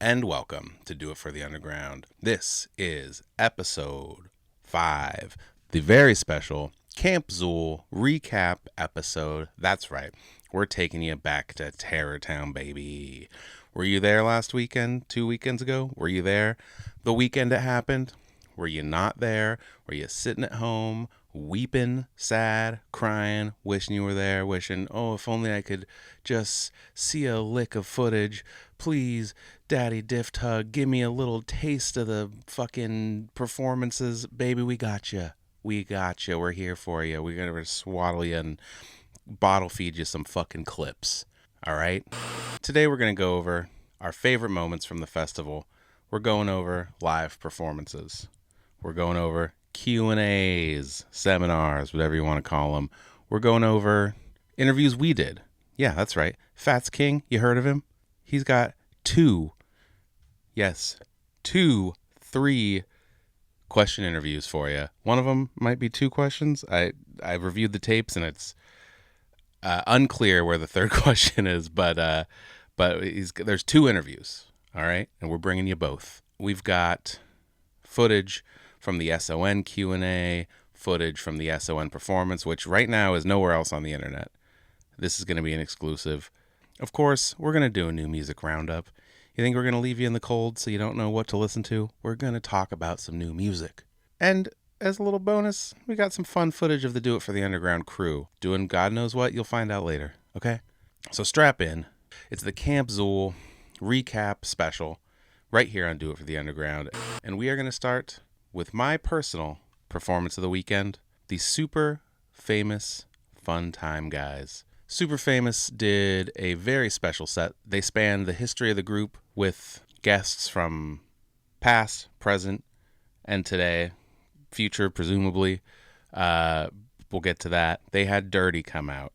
and welcome to Do It for the Underground. This is episode 5, the very special Camp Xul recap episode. That's right, we're taking you back to Terror Town, baby. Were you there last weekend, 2 weekends ago? Were you there the weekend it happened? Were you not there? Were you sitting at home, weeping, sad, crying, wishing you were there, wishing, oh, if only I could just see a lick of footage. Please, Daddy Diff Tug, give me a little taste of the fucking performances. Baby, we got you. We got you. We're here for you. We're going to swaddle you and bottle feed you some fucking clips. All right? Today we're going to go over our favorite moments from the festival. We're going over live performances. We're going over Q&As, seminars, whatever you want to call them. We're going over interviews we did. Yeah, that's right. Fats King, you heard of him? He's got 3 question interviews for you. One of them might be 2 questions. I reviewed the tapes and it's unclear where the third question is, but there's 2 interviews, all right? And we're bringing you both. We've got footage from the S.O.N. Q&A, footage from the S.O.N. performance, which right now is nowhere else on the internet. This is going to be an exclusive. Of course, we're going to do a new music roundup. You think we're going to leave you in the cold so you don't know what to listen to? We're going to talk about some new music. And as a little bonus, we got some fun footage of the Do It for the Underground crew doing God knows what. You'll find out later, okay? So strap in. It's the Camp Xul recap special right here on Do It for the Underground. And we are going to start with my personal performance of the weekend, the Super Famous Funtime guys. Super Famous did a very special set. They spanned the history of the group with guests from past, present, and today, future, presumably. We'll get to that. They had Dirty come out.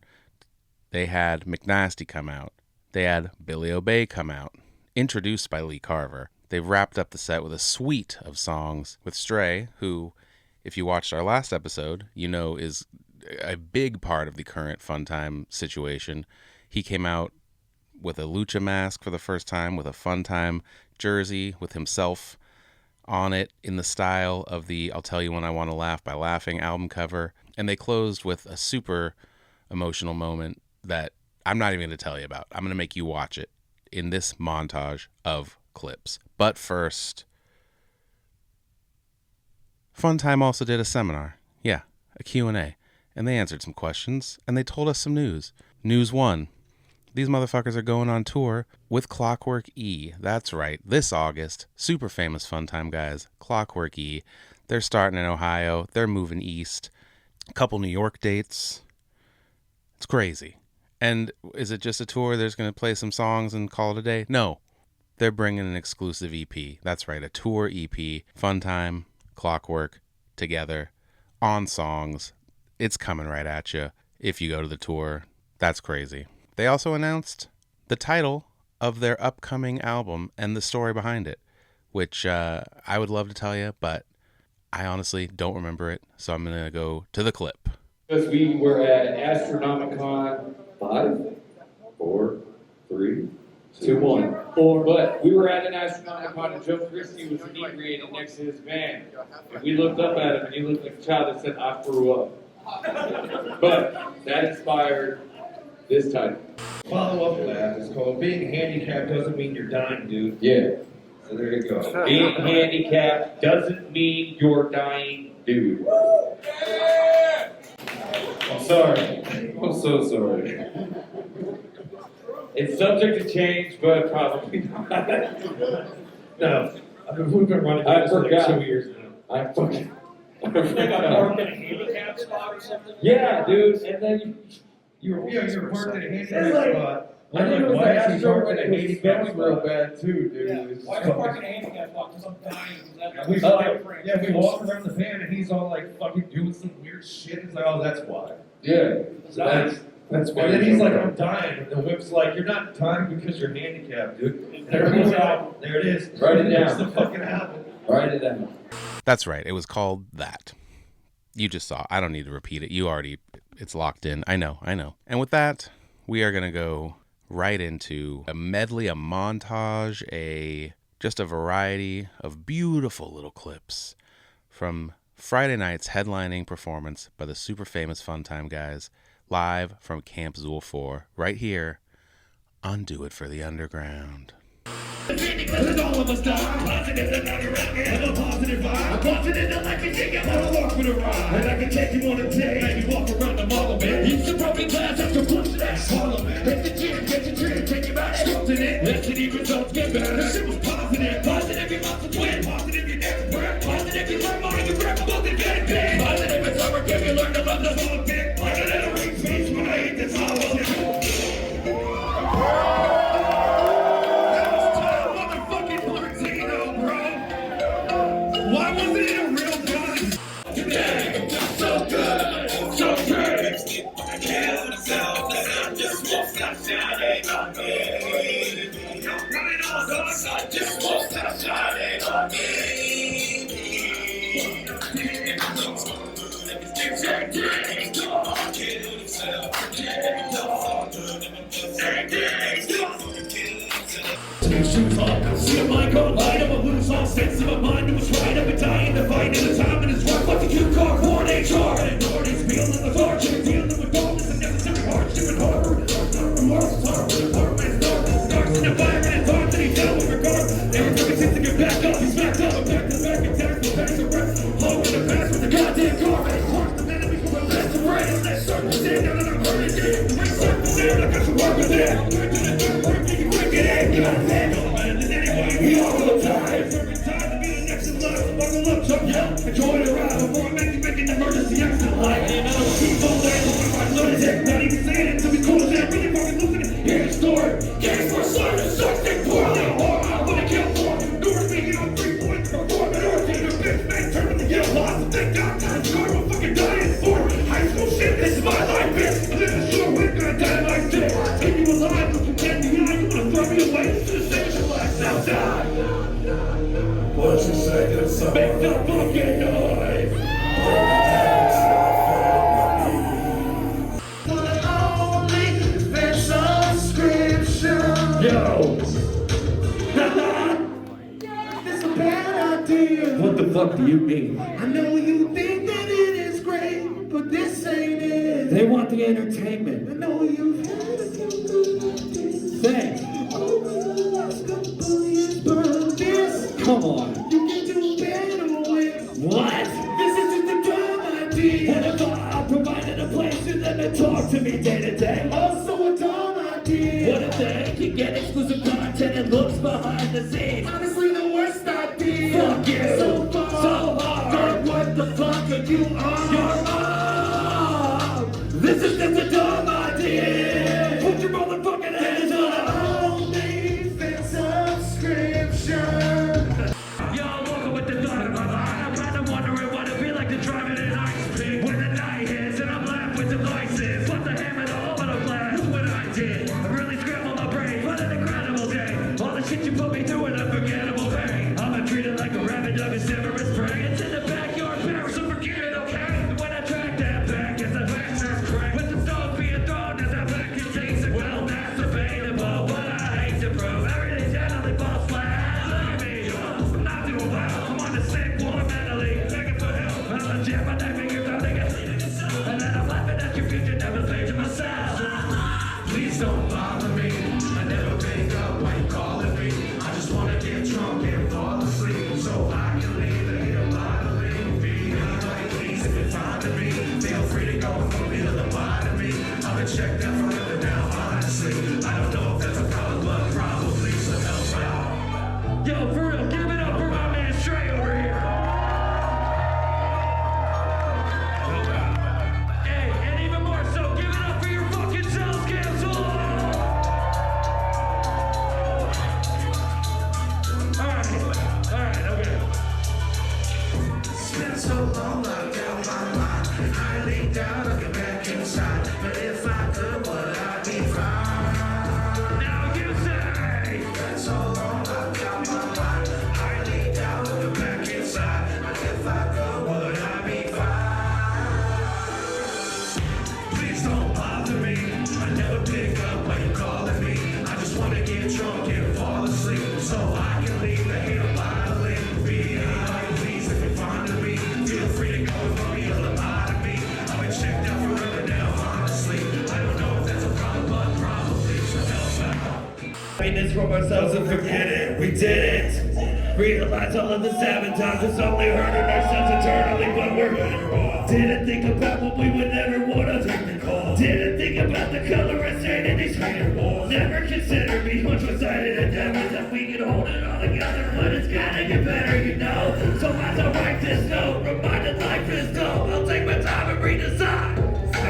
They had McNasty come out. They had Billy Obey come out, introduced by Lee Carver. They wrapped up the set with a suite of songs with Stray, who, if you watched our last episode, you know is a big part of the current Funtime situation. He came out with a lucha mask for the first time, with a Funtime jersey with himself on it in the style of the I'll Tell You When I Want to Laugh by Laughing album cover. And they closed with a super emotional moment that I'm not even going to tell you about. I'm going to make you watch it in this montage of clips. But first, Funtime also did a seminar. Yeah, a Q&A. And they answered some questions, and they told us some news. News 1. These motherfuckers are going on tour with Clockwork E. That's right. This August, Super Famous Funtime guys, Clockwork E. They're starting in Ohio. They're moving east. A couple New York dates. It's crazy. And is it just a tour? They're just going to play some songs and call it a day? No. They're bringing an exclusive EP. That's right, a tour EP. Funtime, Clockwork, together, on songs. It's coming right at you if you go to the tour. That's crazy. They also announced the title of their upcoming album and the story behind it, which I would love to tell you, but I honestly don't remember it. So I'm going to go to the clip. Because we were at Astronomicon 5, 4, 3, 2, 1. 4. But we were at an Astronomicon and Joe Christie was inebriated next to his van. And we looked up at him and he looked like a child that said, I threw up. But that inspired this title. Follow up to that is called Being Handicapped Doesn't Mean You're Dying, Dude. Yeah. So there you go. Being handicapped doesn't mean you're dying, dude. I'm sorry. I'm so sorry. It's subject to change, but probably not. No. I mean, we've been running I this for forgot. like 2 years now. I fucking... Like a park in a handicap spot or something? Yeah, dude, and then You were parked in a handicap It's like- spot. I think it was why the is he Astro parked in a and it was handicap smelling real spot? bad too, dude. Yeah. It's Why are you parking in a handicap spot? Because I'm dying. We walk around the van and he's all like fucking doing some weird shit. He's like, oh, that's why. Yeah, so that's why. And then he's like, I'm dying. And the whip's like, you're not dying because you're handicapped, dude. It's There the it is. album. There it is. Write it There's down. the fucking album. Write it down. That's right. It was called that. You just saw. I don't need to repeat it. You already, it's locked in. I know. And with that, we are going to go right into a medley, a montage, a just a variety of beautiful little clips from Friday night's headlining performance by the super famous Funtime guys, live from Camp Xul 4, right here on Do It for the Underground. Because all of us die. Positive and not around me. Have a positive vibe. I'm confident that I can take you on a walk with a ride. And I can take you on a day. Maybe walk around the mall a bit. Use the broken glass after pushing that parliament. Hit the gym, get your drink, take you back. Sculpting it. Let the results get better. The shit was positive. Positive, your muscles win. Positive, you never breath. Positive, you learn more. You grab a book and get it big. Positive, it's over. Give you learn to love the whole bit. Positive, it rings peace when I hit this hollow. Why wasn't it a real gun? Today, so good, so great. I kill myself and I just won't stop shining on me. I'm running all those, I just won't stop shining on me. Kill himself, shoes off, see a mind go light, I'm a lose all sense of my mind. It was right, I've been dying to fight in the time and it's right. Fuck the cue car, born HR, and ignored his meal in the dark. You're dealing with darkness and necessary hardship and horror. Remorse, horror, with a man's dark. Starts in the fire and it's hard that he's down with regard. Every time he seems to get back up, he's smacked up. I'm back to back and tears the bags of breath. Low in the past with the goddamn car. And it's hard the enemy from a left to right. And that circle's in, now that I'm hurting it. The ring circle's in, I got to work with it. I'm working it, I'm working it, working it. You gotta handle it. We all the time. Perfect time to be the next in line. So buckle up, jump, yeah. Enjoy the ride. Before I make you make an emergency exit line. And I don't keep on landing with my lunatic. Not even saying it to be cool as that. Really fucking losing it. Hear the story. Games for service. Sucks they pour. Little hard. I wanna kill for. North speaking on 3 points for 4 minutes. Take a big man. Turn to yell lost. Thank God. Time to I'm fucking dying for. High school shit. This is my life, bitch. I live in short. We're gonna die like this. Take you alive. Look you can't be high. You wanna throw me away. To the stage of life. Now die. What's your second song? Make the fucking noise! Yo! It's a bad idea. What the fuck do you mean? I know you think that it is great, but this ain't it. They want the entertainment. I know you've had a few good ideas. Thanks. Come on. You can do better with. What? This isn't the dumb idea. What if I provided a place for them to talk to me day to day? Also a dumb idea. What if they can get exclusive content and looks behind the scenes? Honestly, the worst idea. Fuck you. So far. So hard. What the fuck are you on? You're on. This is just a dumb idea. Put your motherfucking hands up. Hey, and even more so, give it up for your fucking selves, Camp Xul! from ourselves and forget it. We did it. Realize all of the sabotage is only hurting ourselves eternally, but we're didn't think about what we would never want to take the call. Didn't think about the color of sand in these hater walls. Never considered me one-sided endeavors that we can hold it all together, but it's gotta get better, you know. So as I write this note, reminded life is dull, I'll take my time and redesign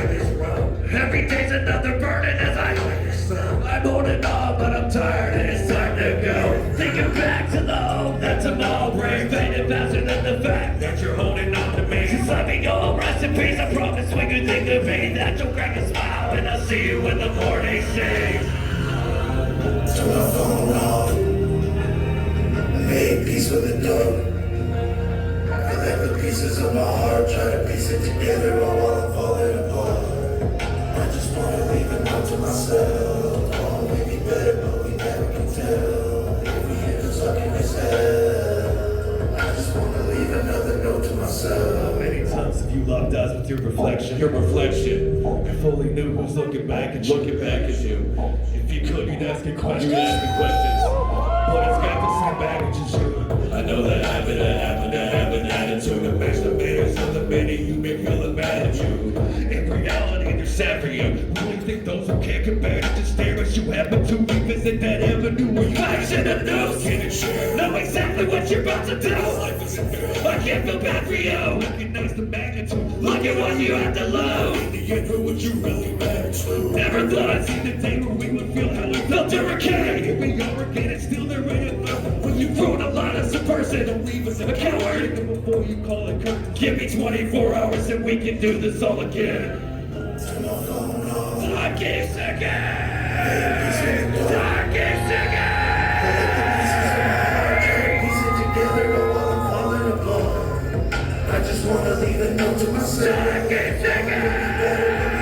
this road. Every day's another burden as I hide this slow. I'm holding on, but I'm tired and it's time to go. Thinking back to the hope that tomorrow brings, fading faster than the fact that you're holding on to me. Just let me go, rest in peace. I promise when you think of me that you'll crack a smile, and I'll see you when the morning sings. Turn my phone off. Made peace with the dark. I left the pieces of my heart, try to piece it together while I'm falling apart. I just wanna leave a note to myself. Oh, maybe better, but we never can tell. If we end up stuck in this hell, I just wanna leave another note to myself. How many times have you loved us with your reflection? Your reflection. If only knew who's looking back at you. If you could, you'd ask me questions. But it's got the same baggage as you. I know that I have an attitude. A masturbator, so the many you may feel bad at you. In reality, they're sad for you. Really think those who can't compare to just stare as you happen to revisit that avenue where you action and news. Get it, sure. Know exactly what you're about to do. I can't feel bad for you. Recognize the magnitude. Look at what you have to lose. In the end, who would you really matter to? Never thought I'd see the day where we would feel how it felt to recay. Here we are again, it's still there in it. When you've grown a lot as a person, don't leave us a coward. Before you call it curtain, give me 24 hours and we can do this all again. Turn my phone off. I keep singing. I keep singing. I left the pieces of my heart, try to piece it together while I'm falling apart. I just wanna leave a note to myself. I keep singing.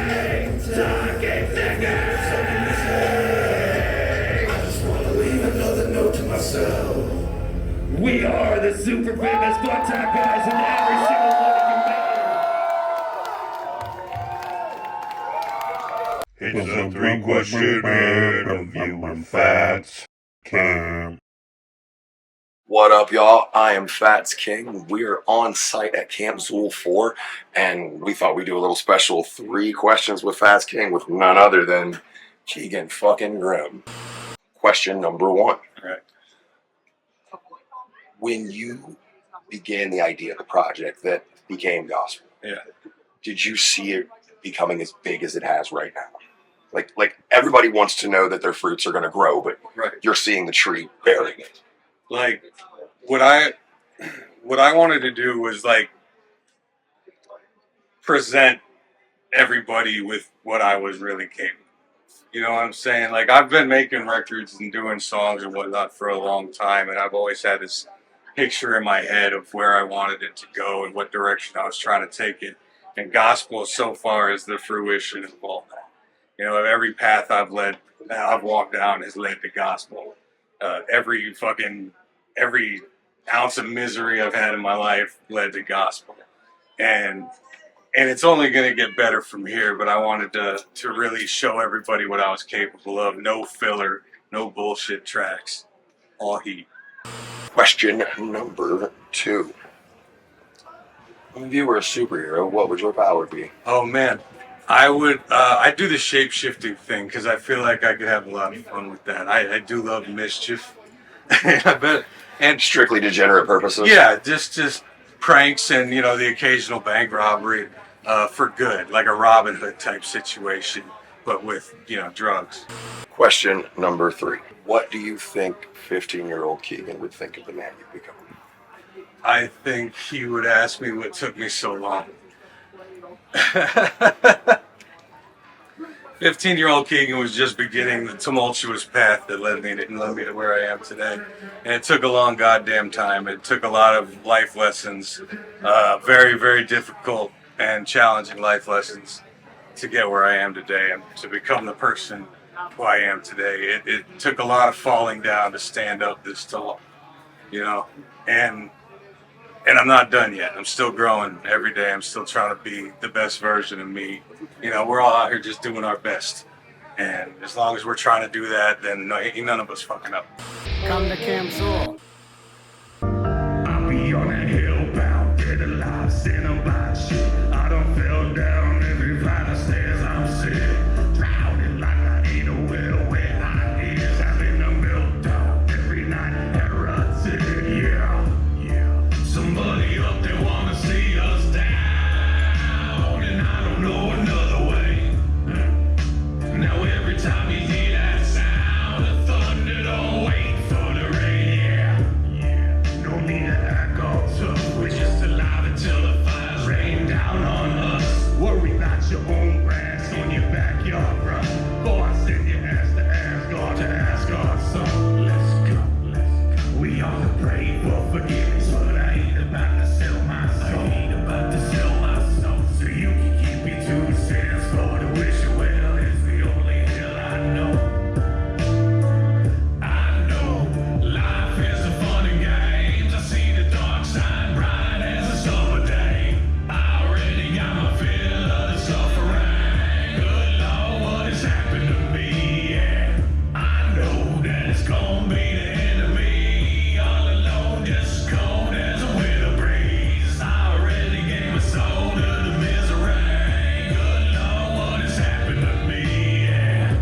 I keep singing. I just wanna leave another note to myself. We are the super famous Funtime guys, and every single one of you made it. It's a three-question interview, Fats King. What up, y'all? I am Fats King. We're on site at Camp Xul 4, and we thought we'd do a little special 3 questions with Fats King with none other than Keegan fucking Grim. Question number 1. All right. When you began the idea of the project that became gospel, did you see it becoming as big as it has right now? Like everybody wants to know that their fruits are going to grow, but you're seeing the tree bearing it. Like, what I wanted to do was, like, present everybody with what I was really capable of. You know what I'm saying? Like, I've been making records and doing songs and whatnot for a long time, and I've always had this picture in my head of where I wanted it to go and what direction I was trying to take it. And gospel so far is the fruition of all that. You know, every path I've walked down has led to gospel. Every ounce of misery I've had in my life led to gospel. And it's only going to get better from here, but I wanted to really show everybody what I was capable of. No filler, no bullshit tracks, all heat. Question number 2. If you were a superhero, what would your power be? Oh man, I'd do the shape-shifting thing because I feel like I could have a lot of fun with that. I do love mischief. I bet. And Strictly degenerate purposes? yeah, just pranks and, you know, the occasional bank robbery for good, like a Robin Hood type situation, but with, you know, drugs. Question number 3. What do you think 15-year-old Keegan would think of the man you've become? I think he would ask me what took me so long. 15-year-old Keegan was just beginning the tumultuous path that led me to where I am today. And it took a long goddamn time. It took a lot of life lessons, very, very difficult and challenging life lessons to get where I am today and to become the person who I am today. It took a lot of falling down to stand up this tall, you know, and I'm not done yet. I'm still growing every day. I'm still trying to be the best version of me. You know, we're all out here just doing our best. And as long as we're trying to do that, then ain't none of us fucking up. Come to Camp Xul. I'll be on that hill bound, dead alive, sin about shit. I done fell down every flight of stairs I'm sick. Drowning like I ain't a well where I is. Having a meltdown every night at Rutsid. Yeah. Somebody up there wanna see us down, and I don't know another way. Now every time you hear that sound of thunder, don't wait for the rain. Yeah. No need to act all tough. We're just alive until the fires rain down on us. Worry about your own grass on your backyard, bruh. Boy, I send your ass to Asgard to Asgard, so let's go. We all pray for forgiveness, but I ain't about to sell my soul. I ain't about to sell my soul, so you can keep your 2 cents for the wish you well. It's the only hell I know. I know life is a fun and games. I see the dark side bright as a summer day. I already got my fill of the suffering. Good Lord, what has happened to me? Yeah. I know that it's gonna be the end of me. All alone, just as cold as a winter breeze. I already gave my soul to the misery. Good Lord, what has happened to me? Yeah.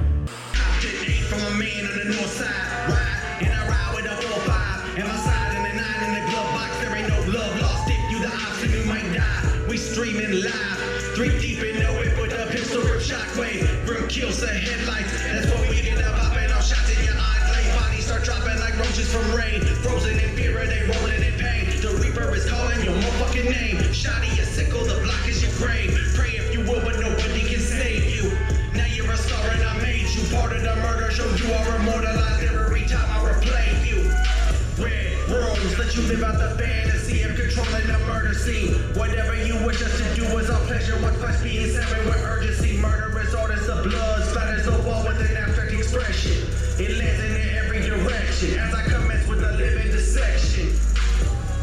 From a man on the north side, ride, and I ride with a 4-5, and my side and the 9 in the glove box. There ain't no love lost. If you the option, you might die. We streaming live, 3 deep in the whip with a pistol grip shockwave from kills to headlights. That's what we get up popping off shots in your enclave. Bodies start dropping like roaches from rain, frozen in fear, they rolling in pain. The Reaper is calling your motherfucking name. Shoddy is sickle, the block is your grave. Pray if you will, but nobody can save you. Now you're a star and I made you part of the murder show. You are immortalized every time I replay you. Red rooms let you live out the fantasy of controlling the murder scene. Whatever you wish us to do is our pleasure. What flesh being severed with urgency. Murderous orders of blood splatters the wall with an abstract expression. It lands in every direction as I commence with a living dissection.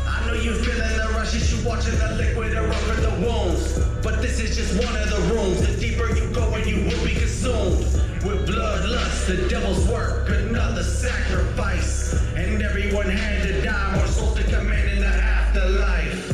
I know you feeling the rush as you watching the liquid erupt from the wounds. But this is just one of the rooms. The deeper you go and you will be consumed with bloodlust, the devil's work, another sacrifice. And everyone had to die, more souls to come in the afterlife.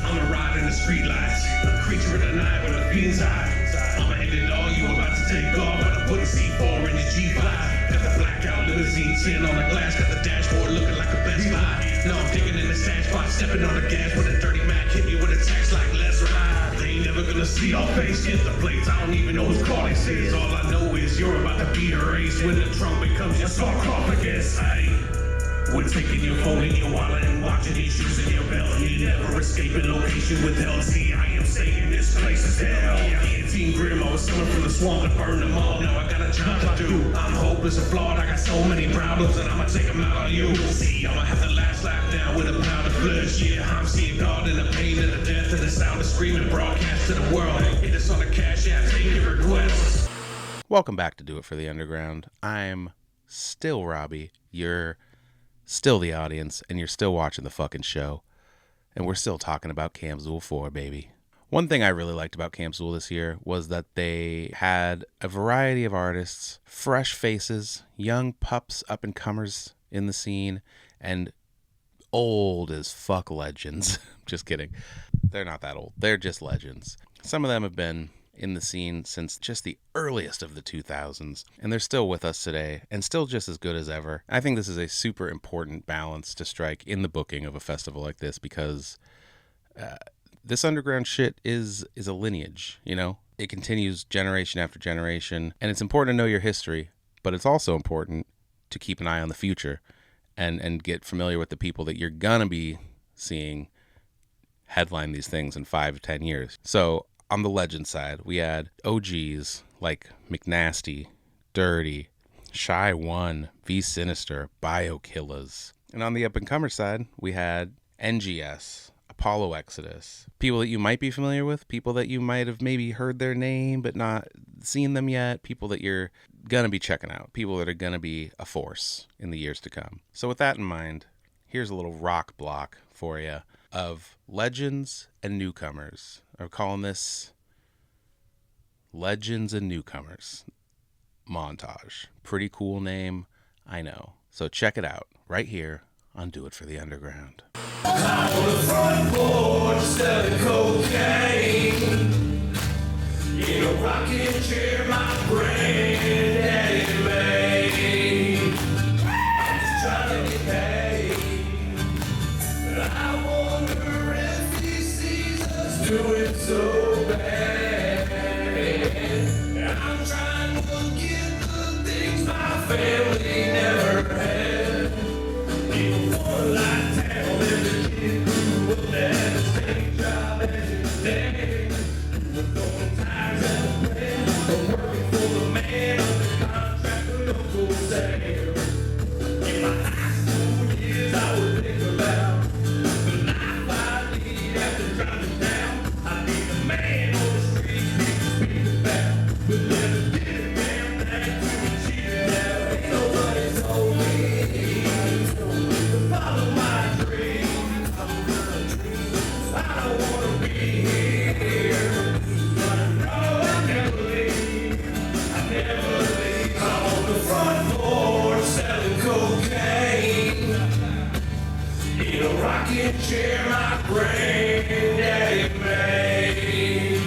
I'ma ride in the street lights, a creature of the night with a fiend's eye. I'ma end it all, you about to take off, but I'm putting C4 in your G5. Got the blackout limousine sitting on the glass, got the dashboard looking like a Best Buy. Now I'm digging in the stash spot, stepping on the gas with a dirty Mac, hit me with a text like let's ride. They ain't never gonna see our face, get the plates, I don't even know whose car this is. All I know is you're about to be erased when the trumpet comes your sarcophagus. We're taking your phone and your wallet and watching these shoes in your belt. You never escaping location withheld. See, I am saying this place is hell. Keegan Grim, I was summoned from the swamp to burn them all. Now I got a job to do. I'm hopeless and flawed. I got so many problems and I'ma take them out on you. See, I'ma have the last lap down with a pound of flesh. Yeah, I'm seeing God in the pain and the death and the sound of screaming broadcast to the world. Hit us on the cash app, take your requests. Welcome back to Do It for the Underground. I'm still Robbie. You're still the audience, and you're still watching the fucking show. And we're still talking about Camp Xul 4, baby. One thing I really liked about Camp Xul this year was that they had a variety of artists, fresh faces, young pups, up-and-comers in the scene, and old as fuck legends. Just kidding. They're not that old. They're just legends. Some of them have been in the scene since just the earliest of the 2000s, and they're still with us today and still just as good as ever. I think this is a super important balance to strike in the booking of a festival like this, because this underground shit is a lineage, you know? It continues generation after generation, and it's important to know your history, but it's also important to keep an eye on the future and get familiar with the people that you're gonna be seeing headline these things in 5 to 10 years. So on the legend side, we had OGs like McNasty, Dirty, Shy One, V Sinister, Biokillers. And on the up-and-comer side, we had NGS, Apollo Exodus. People that you might be familiar with, people that you might have maybe heard their name but not seen them yet, people that you're going to be checking out, people that are going to be a force in the years to come. So with that in mind, here's a little rock block for you of legends and newcomers. I'm calling this Legends and Newcomers montage. Pretty cool name, I know. So check it out right here on Do It for the Underground. I'm on the front porch selling cocaine in a rocking chair my granddaddy made. I'm just trying to get paid, but I wonder if he sees us doing so bad. I'm trying to get the things my family never had. People want like town and the kid who was at the same job as his dad. Was throwing tires at the plant, but working for the man under contract with Uncle Sam. In my high school years, I would think about the life I lead after driving down. I'd be the man on the street people speak about, but never did a damn thing to achieve it. Now ain't nobody told me to follow my dreams. I don't wanna be here, but I know I'll never leave. I never leave. I'm on the front porch selling cocaine in a rocking chair my granddaddy made.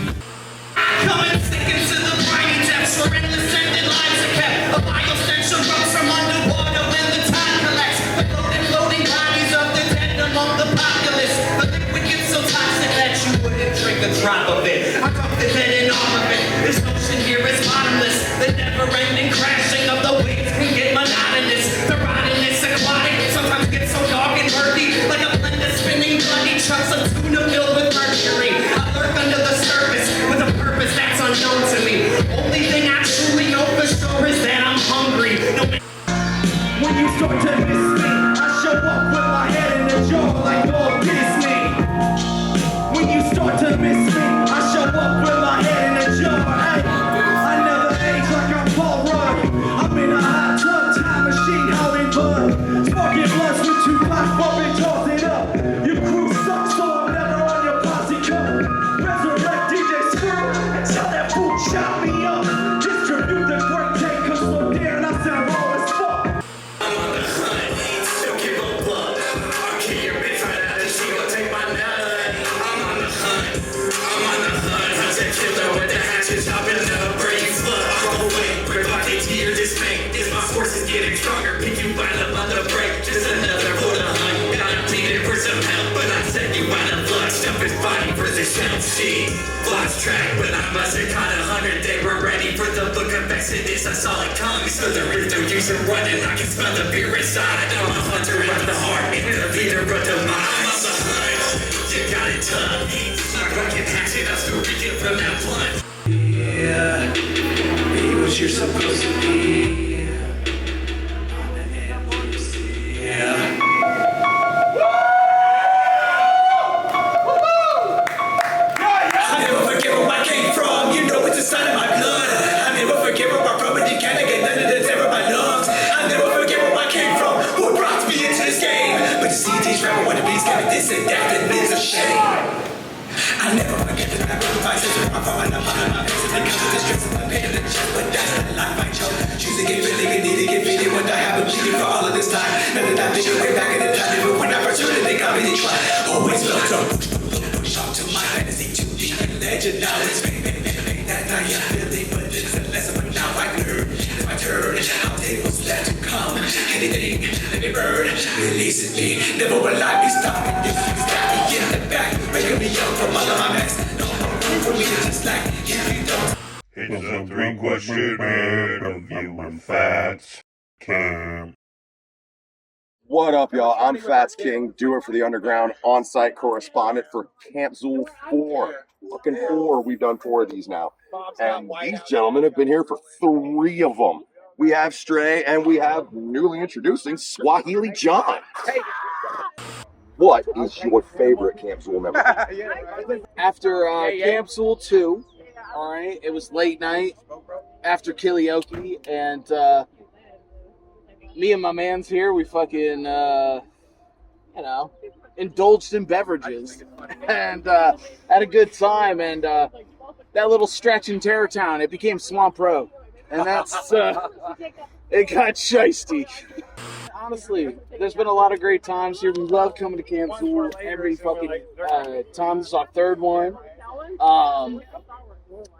Coming sticking to the briny depths where endless ended lives are kept. A vile stench erupts from underwater when the tide collects. The floating, floating bodies of the dead among the populace. The liquid gets so toxic that you wouldn't drink a drop of it. I drop the dead in all of it. This ocean here is bottomless. The never-ending crashing of the waves can get monotonous. The rottenness aquatic sometimes gets so dark and murky, like a blend of spinning bloody chunks of tuna filled with mercury. I lurk under the surface with a purpose that's unknown to me. Only thing I truly know for sure is that I'm hungry. When you start to miss me, I show up with my head in a jar like Walt Disney. When you start to miss me, I show up with my head in a jar. Hey, I never age like I'm Paul Rudd. I'm in a hot tub, time machine, holding bud. Sparking bloods with two pots, bumping, toss it up. Your crew sucks, so I'm never on your posse cup. Resurrect DJ Squirrel and tell that fool chop me up. Distribute the great take, cause slow down, I sound raw as fuck. I'm on the hunt, don't give a fuck. I'll kill your bitch right out and she gon' take my nut. I'm on the hunt, hunt a killer with the hatchet chopping up brain flood. I'll go away, rip out the tear, this pain is my forces getting stronger. Pick you by the mother break, just another for the hunt. Got him pleading for some help, but I said you out of luck. Stuff his body for the shell sheet. Lost track, but I must have caught 100. They were ready for the book of Exodus. I saw it coming, so there is no use in running. I can smell the fear inside. I'm a hunter of the heart, and the leader of the mind. I'm on the hunt, you got it done. Not like an accident, I'm still reaching from that blunt. Yeah, be what you're supposed to be. Yeah. I never forget where I came from. You know it's inside of my blood. I never forget where I'm from, and you can't get none of the terror in my lungs. I never forget where I came from. Who brought me into this game? But you see these rapper wannabes got me this and that, and it's a shame. I never forget that I wrote my sister. I'm falling up on my face, and they come to the stress of the pain in the chest. But that's not the life I chose. Choose to get feeling and need to get feeling. What I have been bleeding for all of this time. None of that bitch way back in the time. Even when I first heard it, they got me to try. Always felt so push on to my fantasy to be a legend. Now it's pain, that night I'm feeling, but it's a lesson. But now I learn, it's my turn. I'll take what's left to come. Anything, let me burn, releasing me. Never will I be stopping. You got me in the back, breaking me up from all of my mess. No more room for me to just like if you don't. It's a 3-question interview with Fats King. What up, y'all? I'm Fats King, Do It for the Underground, on-site correspondent for Camp Xul 4. Fucking 4. We've done 4 of these now. And these gentlemen have been here for 3 of them. We have Stray, and we have newly introducing Swahili John. What is your favorite Camp Xul memory? After Camp Xul 2, all right, it was late night after karaoke, and me and my mans here, we fucking, indulged in beverages and had a good time, and that little stretch in Terrortown, it became Swamp Road, and that's, it got shiesty. Honestly, there's been a lot of great times here. We love coming to Camp Xul every fucking time. This is our third one.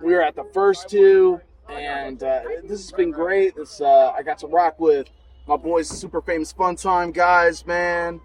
We were at the first two, and this has been great. I got to rock with my boys, super famous Funtime guys, man.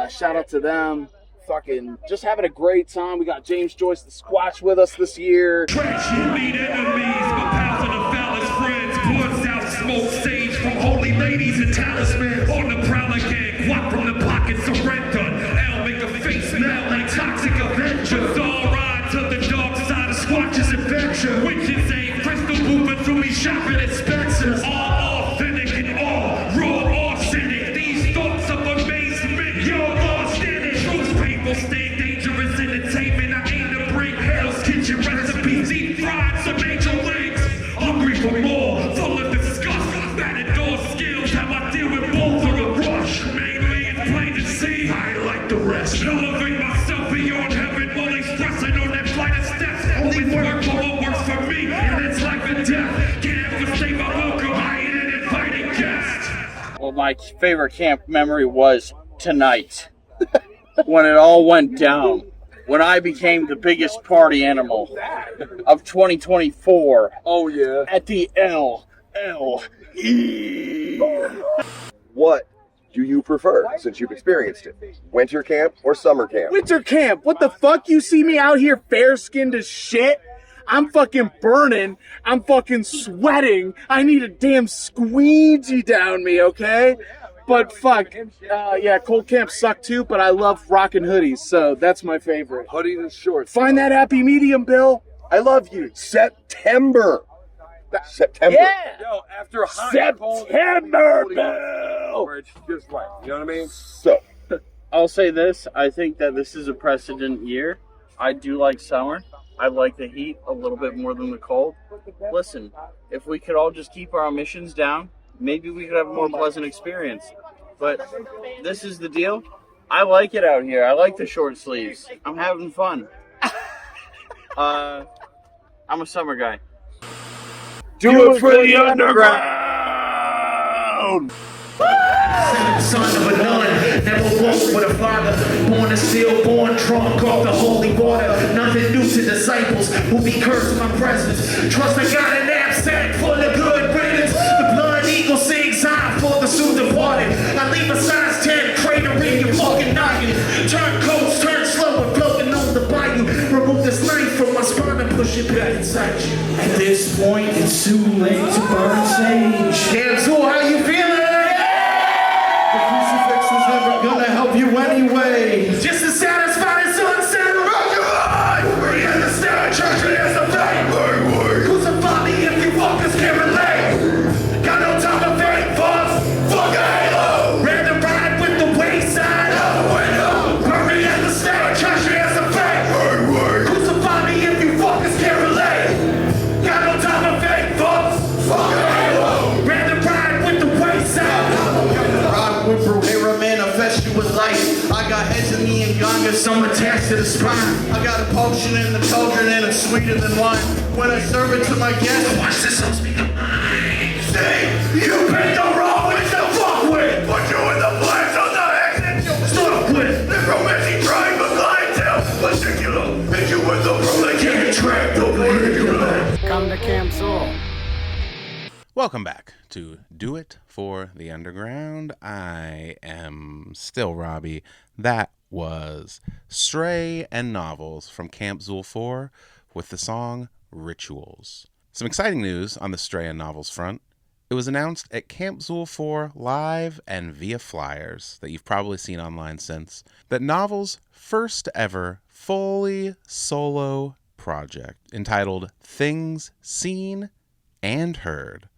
Shout out to them. Fucking just having a great time. We got James Joyce the Squatch with us this year. Trash you meet enemies, but pals are the foulest friends. Bloods out, smoke sage from holy ladies and talismans. On the prowler gang, guap from the pocket surrender. L make a face melt like toxic Avengers. All ride to the dark side of Squatch's adventure. Witches ain't crystal moving through me shopping at Spencer's. All authentic and all raw arsenic. These thoughts of amazement, you're lost in it. Truth people stay dangerous entertainment. I aim to bring Hell's Kitchen recipes. Deep fried some angel wings. Hungry for more, full of disgust. Matador skills, how I deal with both are a rush. Mainly it's plain to see, I ain't like the rest. Elevate myself beyond heaven while expressing on that flight of steps. Only work for what works for me, and it's life and death. Can't ever say my welcome, I ain't an invited guest. Well, my favorite camp memory was tonight, when it all went down. When I became the biggest party animal of 2024. Oh, yeah. At the LLE. What do you prefer since you've experienced it? Winter camp or summer camp? Winter camp. What the fuck? You see me out here fair-skinned as shit? I'm fucking burning. I'm fucking sweating. I need a damn squeegee down me, okay? But fuck, yeah, cold camps suck too, but I love rocking hoodies, so that's my favorite. Hoodies and shorts. Find that happy medium, Bill. I love you. September. Yeah. Yo, after hot September, Bill. It's just right. You know what I mean? So, I'll say this. I think that this is a precedent year. I do like summer. I like the heat a little bit more than the cold. Listen, if we could all just keep our emissions down, maybe we could have a more pleasant experience. But this is the deal. I like it out here. I like the short sleeves. I'm having fun. I'm a summer guy. Do it for the underground! Son of a nun, never walked with a father. Born a stillborn, drunk off the holy water. Nothing new to disciples who be cursed by presence. Trust I got a knapsack full of good riddance. The blood eagle sings high for the soon departed. I leave a size 10 crater in your fucking noggin. Turn coats, turn slow and floating on the bayou. Remove this knife from my spine and push it back inside you. At this point, it's too late to burn sage. Camp Xul, how you feeling? The crucifix was never gonna help you anyway. Just to satisfy the sunset around your eye. We understand church has a faith. Crucify me if you fuckers can't relate. Got no time to fake fucks. Fuck a halo. Rather ride with the wayside out the window. Hurry and the stage, church has a faith. Crucify me if you fuckers can't relate. Got no time to fake fucks. Fuck a halo. Rather ride with the wayside. With Bruhera manifest you with light. I got heads in the Nganga, some attached to the spine. I got a potion in the cauldron and it's sweeter than wine. When I serve it to my guests, watch this song speak of mine. Say, you picked the wrong way to fuck with. Put you in the place on the exit you stuck with. Necromancy trying to clientele. Particular, hit you with the room they can't track the particular. Come to Camp Xul. Welcome back to Do It for the Underground. I am still Robbie. That was Stray and Novels from Camp Xul 4 with the song Rituals. Some exciting news on the Stray and Novels front. It was announced at Camp Xul 4 live and via flyers that you've probably seen online since that Novels' first ever fully solo project entitled Things Seen and Heard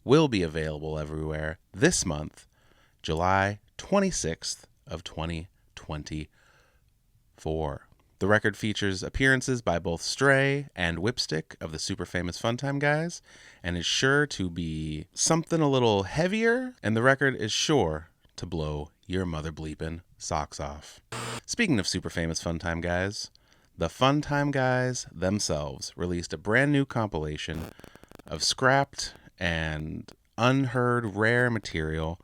will be available everywhere this month, July 26th of 2020. 2024. The record features appearances by both Stray and Whipstick of the super famous Funtime guys, and is sure to be something a little heavier, and the record is sure to blow your mother bleepin' socks off. Speaking of super famous Funtime guys, the Funtime guys themselves released a brand new compilation of scrapped and unheard rare material,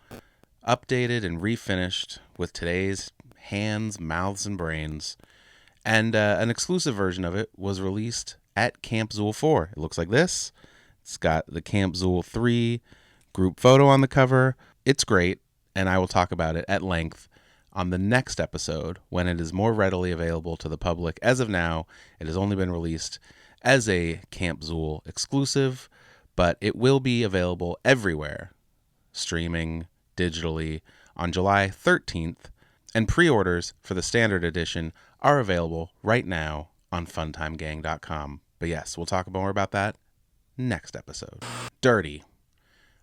updated and refinished with today's hands, mouths, and brains. And an exclusive version of it was released at Camp Xul 4. It looks like this. It's got the Camp Xul 3 group photo on the cover. It's great, and I will talk about it at length on the next episode when it is more readily available to the public. As of now, it has only been released as a Camp Xul exclusive, but it will be available everywhere, streaming digitally, on July 13th, and pre-orders for the standard edition are available right now on funtimegang.com. But yes, we'll talk more about that next episode. Dirty.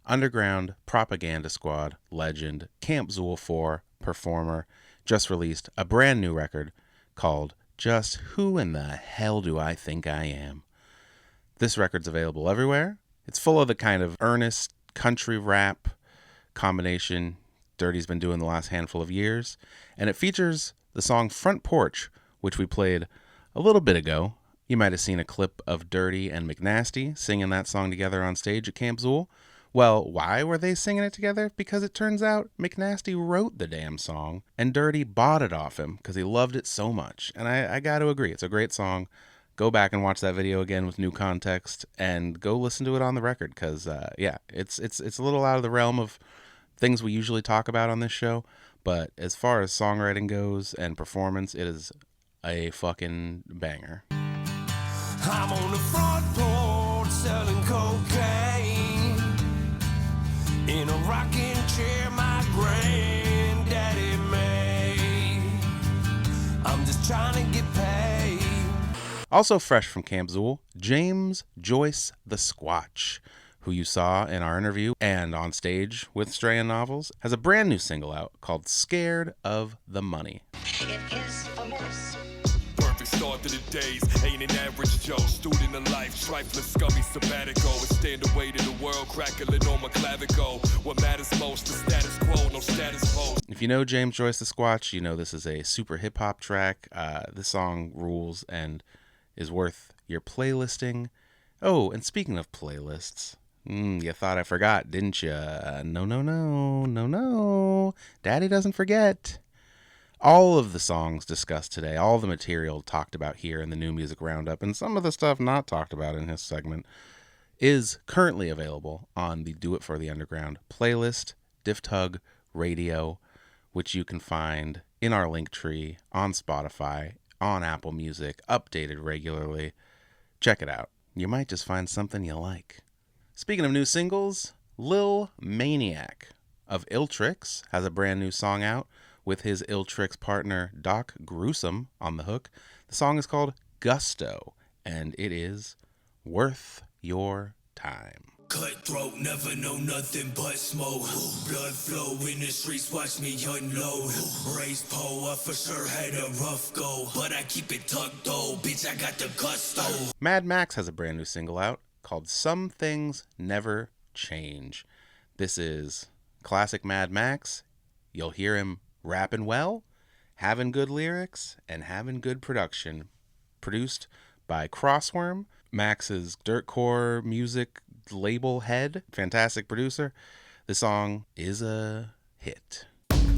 Underground propaganda squad legend Camp Xul 4 performer just released a brand new record called Just Who in the Hell Do I Think I Am? This record's available everywhere. It's full of the kind of earnest country rap combination Dirty's been doing the last handful of years, and it features the song Front Porch, which we played a little bit ago. You might have seen a clip of Dirty and McNasty singing that song together on stage at Camp Xul. Well, why were they singing it together? Because it turns out McNasty wrote the damn song, and Dirty bought it off him because he loved it so much. And I got to agree, it's a great song. Go back and watch that video again with new context, and go listen to it on the record, because, it's a little out of the realm of things we usually talk about on this show, but as far as songwriting goes and performance, it is a fucking banger. I'm on the front porch selling cocaine in a rocking chair my granddaddy made. I'm just trying to get paid. Also fresh from Camp Xul, James Joyce the Squatch, who you saw in our interview and on stage with Stray and Novels, has a brand new single out called Scared of the Money. It is a mess. Perfect start to the days, ain't an average Joe. Student of life, trifling, scummy, sabbatical. And stand away to the world, crackling on my clavicle. What matters most, the status quo, no status post. If you know James Joyce the Squatch, you know this is a super hip-hop track. This song rules and is worth your playlisting. Oh, and speaking of playlists, you thought I forgot, didn't you? No. Daddy doesn't forget. All of the songs discussed today, all the material talked about here in the New Music Roundup, and some of the stuff not talked about in his segment, is currently available on the Do It For The Underground playlist, Diftug Radio, which you can find in our link tree, on Spotify, on Apple Music, updated regularly. Check it out. You might just find something you like. Speaking of new singles, Lil Maniac of Ill Tricks has a brand new song out with his Ill Tricks partner Doc Gruesome on the hook. The song is called Gusto, and it is worth your time. Cutthroat, never know nothing but smoke. Blood flow in the streets, watch me unload. Raised pole, I for sure had a rough go, but I keep it tucked though, bitch, I got the gusto. Mad Max has a brand new single out called Some Things Never Change. This is classic Mad Max. You'll hear him rapping well, having good lyrics, and having good production. Produced by Crossworm, Max's dirtcore music label head, fantastic producer. The song is a hit.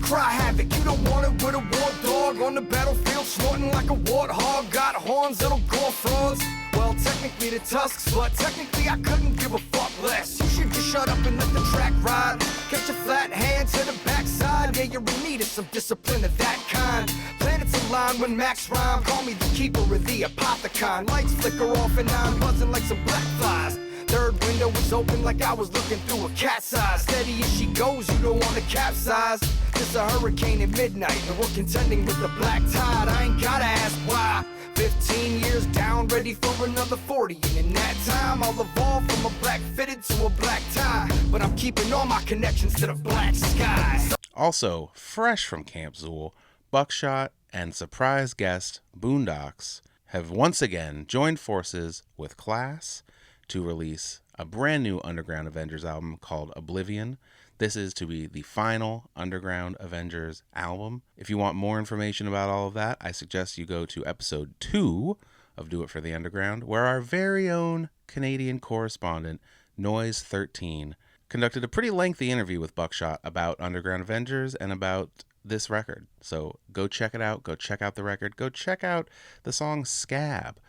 Cry havoc, you don't want it with a war dog on the battlefield, snorting like a warthog. Got horns that'll gore frauds. Well, technically the tusks, but technically I couldn't give a fuck less. You should just shut up and let the track ride. Catch a flat hand to the backside. Yeah, you're in need of some discipline of that kind. Planets align when Max rhyme. Call me the keeper of the apothecon. Lights flicker off and I'm buzzing like some black flies. Third window was open like I was looking through a cat's eye. Steady as she goes, you don't want to capsize. It's a hurricane at midnight and we're contending with the black tide. I ain't gotta ask why. 15 years down, ready for another 40. And in that time, I'll evolve from a black fitted to a black tie. But I'm keeping all my connections to the black sky. Also, fresh from Camp Xul, Buckshot and surprise guest Boondocks have once again joined forces with Class to release a brand new Underground Avengers album called Oblivion. This is to be the final Underground Avengers album. If you want more information about all of that, I suggest you go to episode 2 of Do It for the Underground, where our very own Canadian correspondent, Noise13, conducted a pretty lengthy interview with Buckshot about Underground Avengers and about this record. So go check it out. Go check out the record. Go check out the song Scab,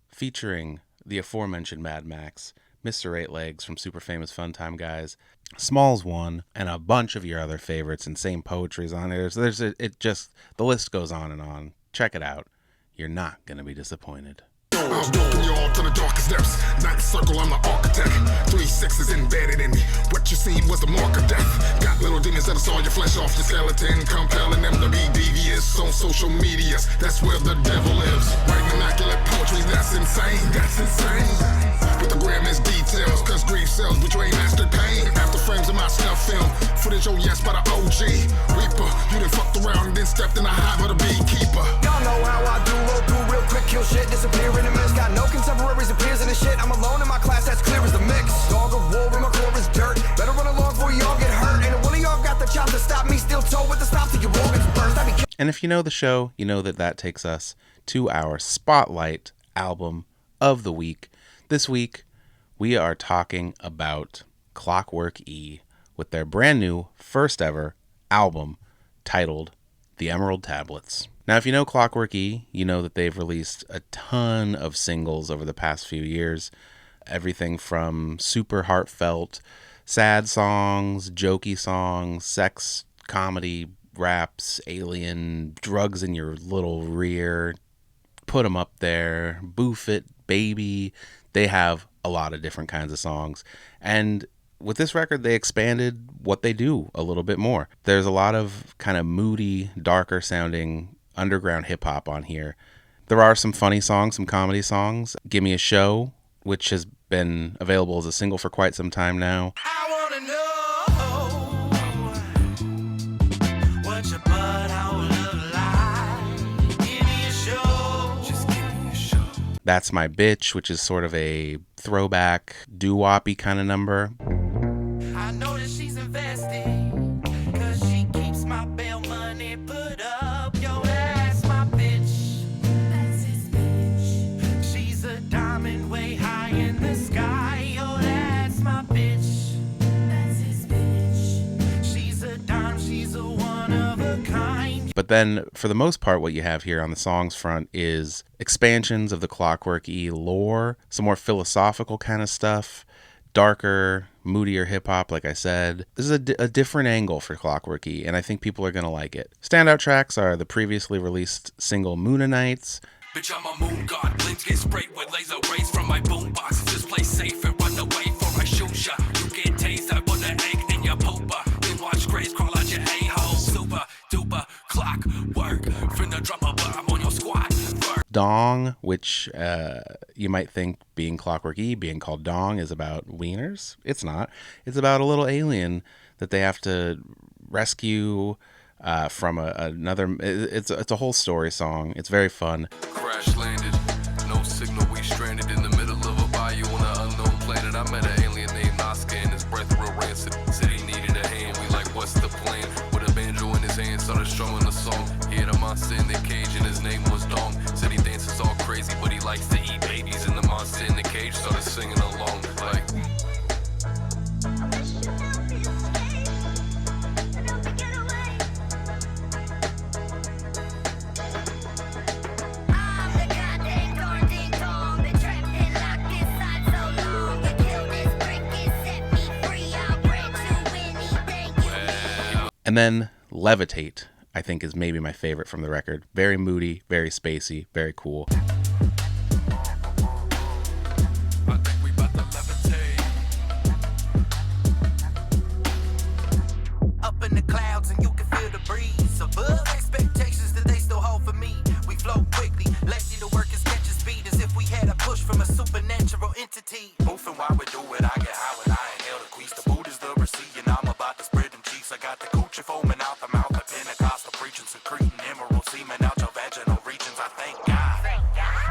featuring the aforementioned Mad Max, Mr. Eight Legs from Super Famous Funtime Guys, Smalls One, and a bunch of your other favorites. Insane Poetry's on there. The list goes on and on. Check it out. You're not going to be disappointed. I'm walking you all to the darkest depths. Ninth circle, I'm the architect. 3 6s embedded in me. What you seen was the mark of death. Got little demons that saw your flesh off your skeleton, compelling them to be devious on social medias. That's where the devil lives. Writing immaculate poetry, that's insane. That's insane. With the grimmest details, cause grief sells, but you ain't mastered pain. After frames of my snuff film, footage, oh yes, by the OG Reaper. You done fucked around and then stepped in the hive of the beekeeper. Y'all know how I do, roll through real quick, kill shit, disappear in the mist. Got no contemporaries and peers in the shit. I'm alone in my class, that's clear as the mix. Dog of war in my core is dirt. Better run along before y'all get hurt. And one of y'all got the chop to stop me, still toe with the stop till your organs burst. And if you know the show, you know that takes us to our Spotlight album of the week. This week, we are talking about Clockwork E with their brand new first ever album titled The Emerald Tablets. Now, if you know Clockwork E, you know that they've released a ton of singles over the past few years. Everything from super heartfelt, sad songs, jokey songs, sex, comedy, raps, alien, drugs in your little rear, put them up there, boof it, baby. They have a lot of different kinds of songs. And with this record, they expanded what they do a little bit more. There's a lot of kind of moody, darker sounding underground hip hop on here. There are some funny songs, some comedy songs. Give Me a Show, which has been available as a single for quite some time now. I wanna know what your butt hole look like. Give me a show. Just give me a show. That's My Bitch, which is sort of a throwback doo-woppy kind of number. I know that she's investing, cause she keeps my bail money put up. Yo, that's my bitch. That's his bitch. She's a diamond way high in the sky. Yo, that's my bitch. That's his bitch. She's a dime, she's a one of a kind. But then, for the most part, what you have here on the songs front is expansions of the Clockwork E lore, some more philosophical kind of stuff, darker, moodier hip-hop, like I said. This is a different angle for Clockwork E, and I think people are going to like it. Standout tracks are the previously released single Moonanites. Bitch, I'm a moon god. Blinks get sprayed with laser rays from my boombox. Just play safe and run away for I shoot ya. You get tased, I put an egg in your pooper. Then watch grace crawl out your a-hole. Super duper clockwork. Finna drop a but I'm on your squad. Dong, which you might think, being Clockwork E, being called Dong, is about wieners. It's not. It's about a little alien that they have to rescue from another. It's a whole story song. It's very fun. Crash landed, no signal, we stranded in the middle of a bayou on an unknown planet. I met an alien named Oscar and his breath real rancid. Said he needed a hand, we like, what's the plan? With a banjo in his hand, started strumming the song. He had a monster in the cage and his name was Dong. Said he dances all crazy, but he likes to eat babies. And the monster in the cage started singing along like... And then Levitate, I think, is maybe my favorite from the record. Very moody, very spacey, very cool. Up in the clouds and you can feel the breeze. Above expectations that they still hold for me. We flow quickly, lazy to work as catch speed, as if we had a push from a supernatural entity. Moving while we do it, I get high when I inhale the queeze. The mood is the receipt, and I'm about to spread them cheeks. I got the coochie foaming out the mouth, the Pentecostal preaching, secreting emerald. semen out your vaginal regions, I thank God.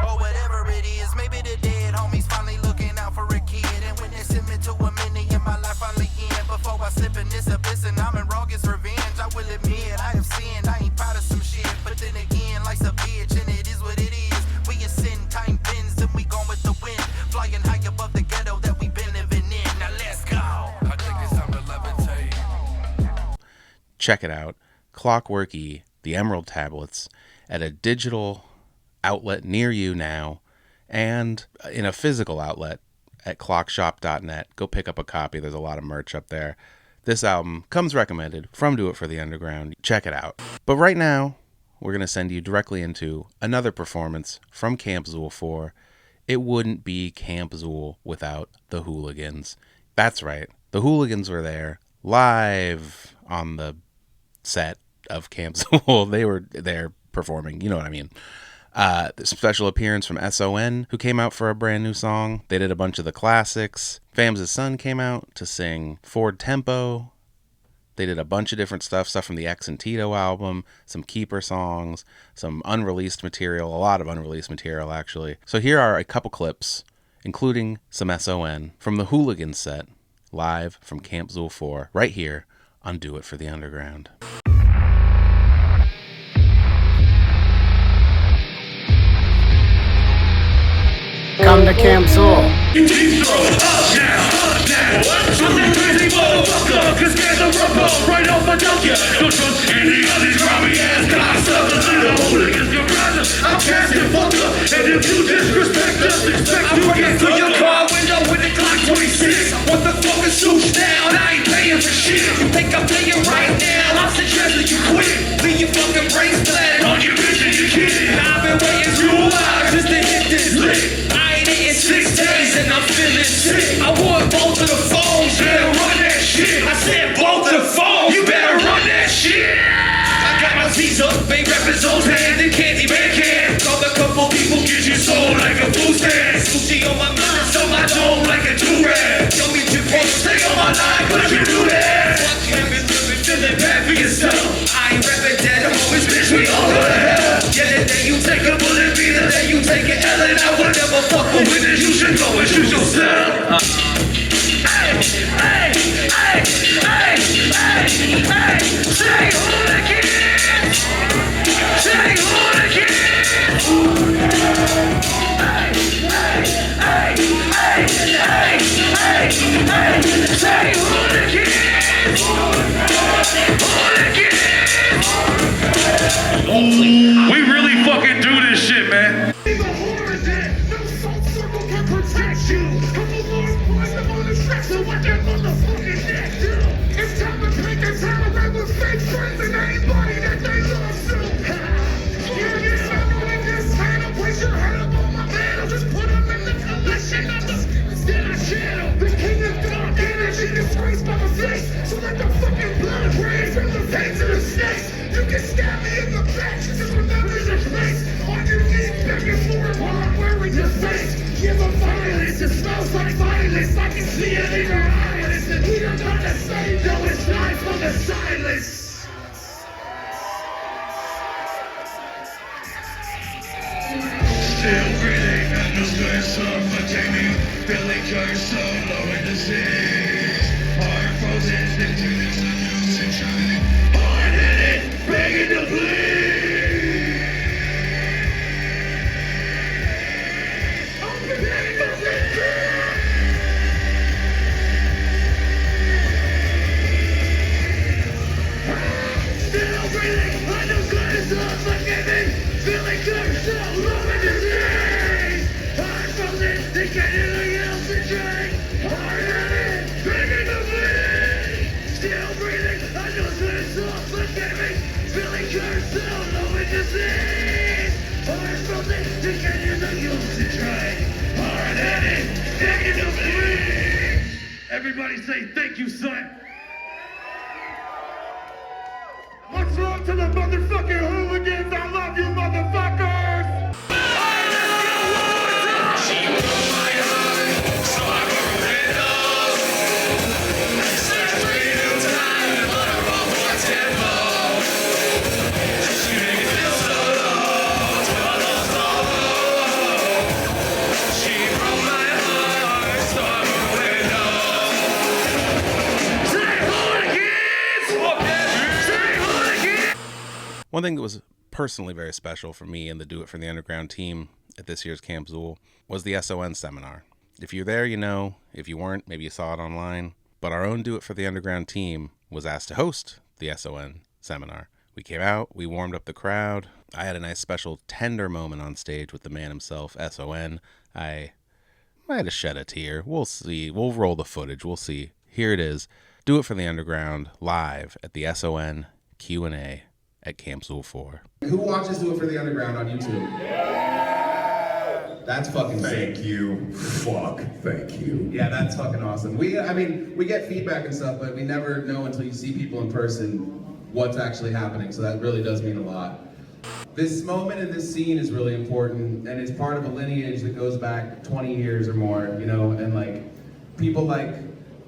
Or whatever it is, maybe the dead homies finally looking out for a kid. And when they send me to a mini and my life finally end, before I slip in this abyss and I'm in wrongest revenge, I will admit I have sinned, I ain't proud of some shit. But then again, life's a bitch and it is what it is. We ascend, time bends, and we gone with the wind. Flying high above the ghetto that we been living in. Now let's go. I think it's time to levitate. Check it out. Clockwork E, the Emerald Tablets, at a digital outlet near you now, and in a physical outlet at clockshop.net. Go pick up a copy. There's a lot of merch up there. This album comes recommended from Do It For The Underground. Check it out. But right now, we're going to send you directly into another performance from Camp Xul 4. It wouldn't be Camp Xul without the Hooligans. That's right. The Hooligans were there live on the set of Camp Xul. They were there performing. You know what I mean. The special appearance from S.O.N, who came out for a brand new song. They did a bunch of the classics. Fams' S.O.N came out to sing Ford Tempo. They did a bunch of different stuff from the X and Tito album, some Keeper songs, some unreleased material, a lot of unreleased material, actually. So here are a couple clips, including some S.O.N from the Hooligans set, live from Camp Xul 4, right here on Do It For The Underground. Come to Camp Xul. You deep throw, up now. I'm that crazy motherfucker, cause there's a rubber right off my dump ya. Don't trust any of these grubby ass cocksuckers. The Hooligans, your brother, I'm casting fucker. And if you disrespect us, expect you get through your car window with the Glock 26. What the fuck is suits down? I ain't paying for shit. You think I'm playing right now? I'm suggesting you quit. Leave your fucking brains splattered on your bitch and your kid. I've been waiting too long just to hit this lick. 6 days and I'm feeling sick. I want both of the phones, you better run that shit. I said both of the phones, you better run that shit. I got my Z's up, they reppin' Zool's hand and Candy Man can. Call a couple people, get you sold like a food stand. Sushi on my mind, so my dome like a do-rag. Don't mean you can't stay on my line, but you do that. Fuck having living, feeling bad for yourself. I ain't reppin' dead homies, bitch, we all go to hell. Yeah, the day you take a bullet, be the day you take an L, and I would never fuck with winners. You should go and shoot yourself. Hey, hey, hey, hey, hey, hey, say Hooligans! Say Hooligans! Hey, hey, hey, hey, hey, hey, hey, say Hooligans! Hooligans! We really fucking do this shit, man. So what that motherfucking neck do? It's time to take the time away with fake friends and anybody that they love to. Yeah, I'm running this title. Place your head up on my mantle. Just put them in the collection of the instead I channel. The king of dark energy disgraced by my face. So let the fucking blood rain from the veins of the snakes. You can stab me in the back. Just remember your place. On your knees begging for a hardware in your face. Give them violence. It smells like violence. I can see it in your eyes. We are not the same, though it's time for the silence. Still breathing, and no good suffocating. Feeling cursed, so low in disease. Heart frozen, into this hallucination. Hard-headed, begging to bleed. I'm begging to bleed. Still breathing, I know good is unforgiving. Feeling cursed, so low in disease. Heart frozen, thinking anything else to drink. Hard-headed, begging to bleed. Still breathing, I know good is unforgiving. Feeling cursed, so low in disease. Heart frozen, thinking anything else to drink. Hard-headed, begging to bleed. Everybody say thank you, son. What's wrong to the motherfucking Hooligans? I love you, motherfuckers! She broke my heart, so I broke it off. Said 3 new times, but I wrote more tempo. She made me feel so One thing that was personally very special for me and the Do It for the Underground team at this year's Camp Xul was the S.O.N. seminar. If you're there, you know. If you weren't, maybe you saw it online. But our own Do It for the Underground team was asked to host the S.O.N. seminar. We came out, we warmed up the crowd. I had a nice special tender moment on stage with the man himself, S.O.N. I had to shed a tear. We'll see. We'll roll the footage. We'll see. Here it is. Do It for the Underground live at the S.O.N. Q&A at Camp Xul 4. Who watches Do It for the Underground on YouTube? That's fucking Thank sick. you. Fuck. Thank you. Yeah, that's fucking awesome. We get feedback and stuff, but we never know until you see people in person what's actually happening, so that really does mean a lot. This moment in this scene is really important, and it's part of a lineage that goes back 20 years or more, you know, and like people like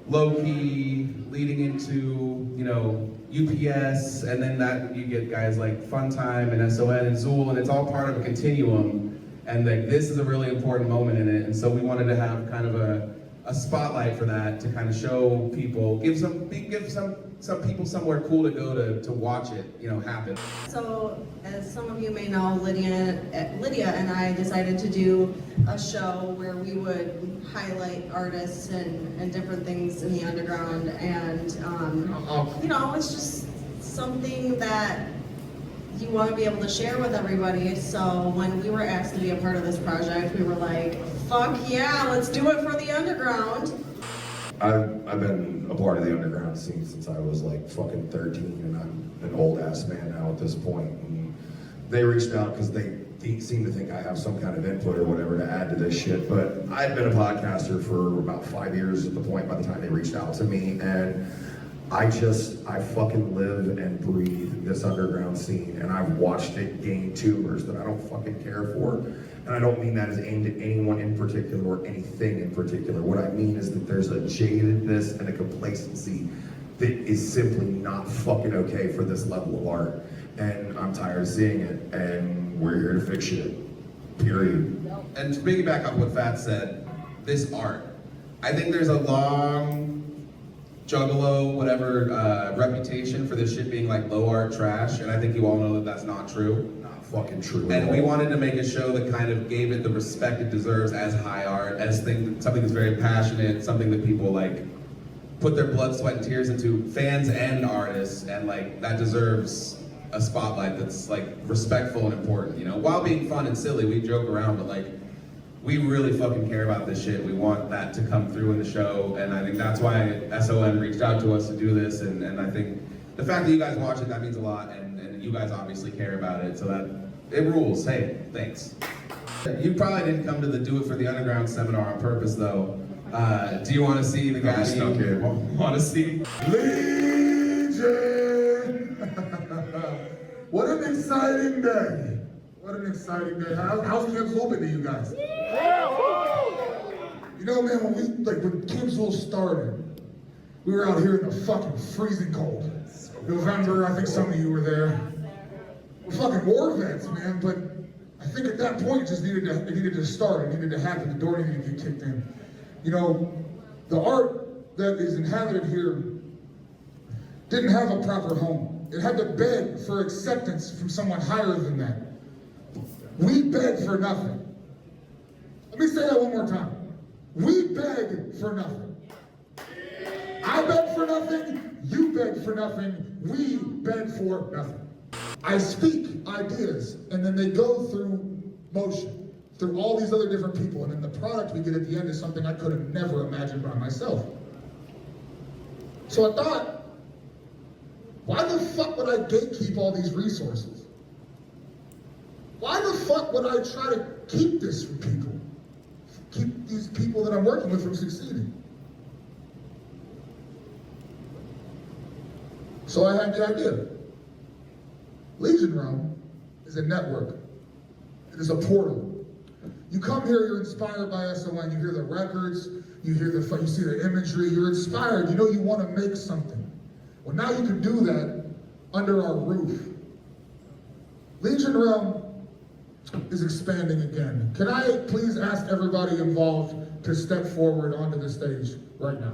Loki leading into, you know, UPS, and then that you get guys like Funtime and S.O.N. and Zool, and it's all part of a continuum. And like this is a really important moment in it, and so we wanted to have kind of a spotlight for that to kind of show people, give some people somewhere cool to go to watch it, you know, happen. So, as some of you may know, Lydia and I decided to do a show where we would highlight artists and different things in the underground, and you know, it's just something that you want to be able to share with everybody. So when we were asked to be a part of this project, we were like, fuck yeah, let's do it for the underground. I've been a part of the underground scene since I was like fucking 13, and I'm an old ass man now at this point. And they reached out because they seem to think I have some kind of input or whatever to add to this shit. But I'd been a podcaster for about 5 years at the point by the time they reached out to me, and I fucking live and breathe this underground scene, and I've watched it gain tumors that I don't fucking care for. And I don't mean that as aimed at anyone in particular or anything in particular. What I mean is that there's a jadedness and a complacency that is simply not fucking okay for this level of art. And I'm tired of seeing it, and we're here to fix it. Period. And to piggyback on what Fat said, this art, I think there's a long juggalo, whatever, reputation for this shit being like low art trash, and I think you all know that that's not true. Not fucking true. And we wanted to make a show that kind of gave it the respect it deserves as high art, as something that's very passionate, something that people like put their blood, sweat, and tears into, fans and artists, and like that deserves a spotlight that's like respectful and important, you know? While being fun and silly, we joke around, but like, we really fucking care about this shit. We want that to come through in the show, and I think that's why S.O.N. reached out to us to do this, and I think the fact that you guys watch it, that means a lot, and you guys obviously care about it, so that, it rules. Hey, thanks. You probably didn't come to the Do It for the Underground seminar on purpose, though. Do you want to see the guy you want to see? Legion! What an exciting day. What an exciting day. How's Camp Xul been to you guys? You know, man, when Camp Xul started, we were out here in the fucking freezing cold. November, I think some of you were there. We're fucking war vets, man, but I think at that point it just needed to start. It needed to happen. The door needed to get kicked in. You know, the art that is inhabited here didn't have a proper home. It had to beg for acceptance from someone higher than that. We beg for nothing. Let me say that one more time. We beg for nothing. I beg for nothing, you beg for nothing, we beg for nothing. I speak ideas, and then they go through motion, through all these other different people, and then the product we get at the end is something I could have never imagined by myself. So I thought, why the fuck would I gatekeep all these resources? Why the fuck would I try to keep this from people? Keep these people that I'm working with from succeeding? So I had the idea. Legion Realm is a network. It is a portal. You come here, you're inspired by S.O.N. You hear the records, you see the imagery, you're inspired, you know you want to make something. Well, now you can do that under our roof. Legion Realm is expanding again. Can I please ask everybody involved to step forward onto the stage right now?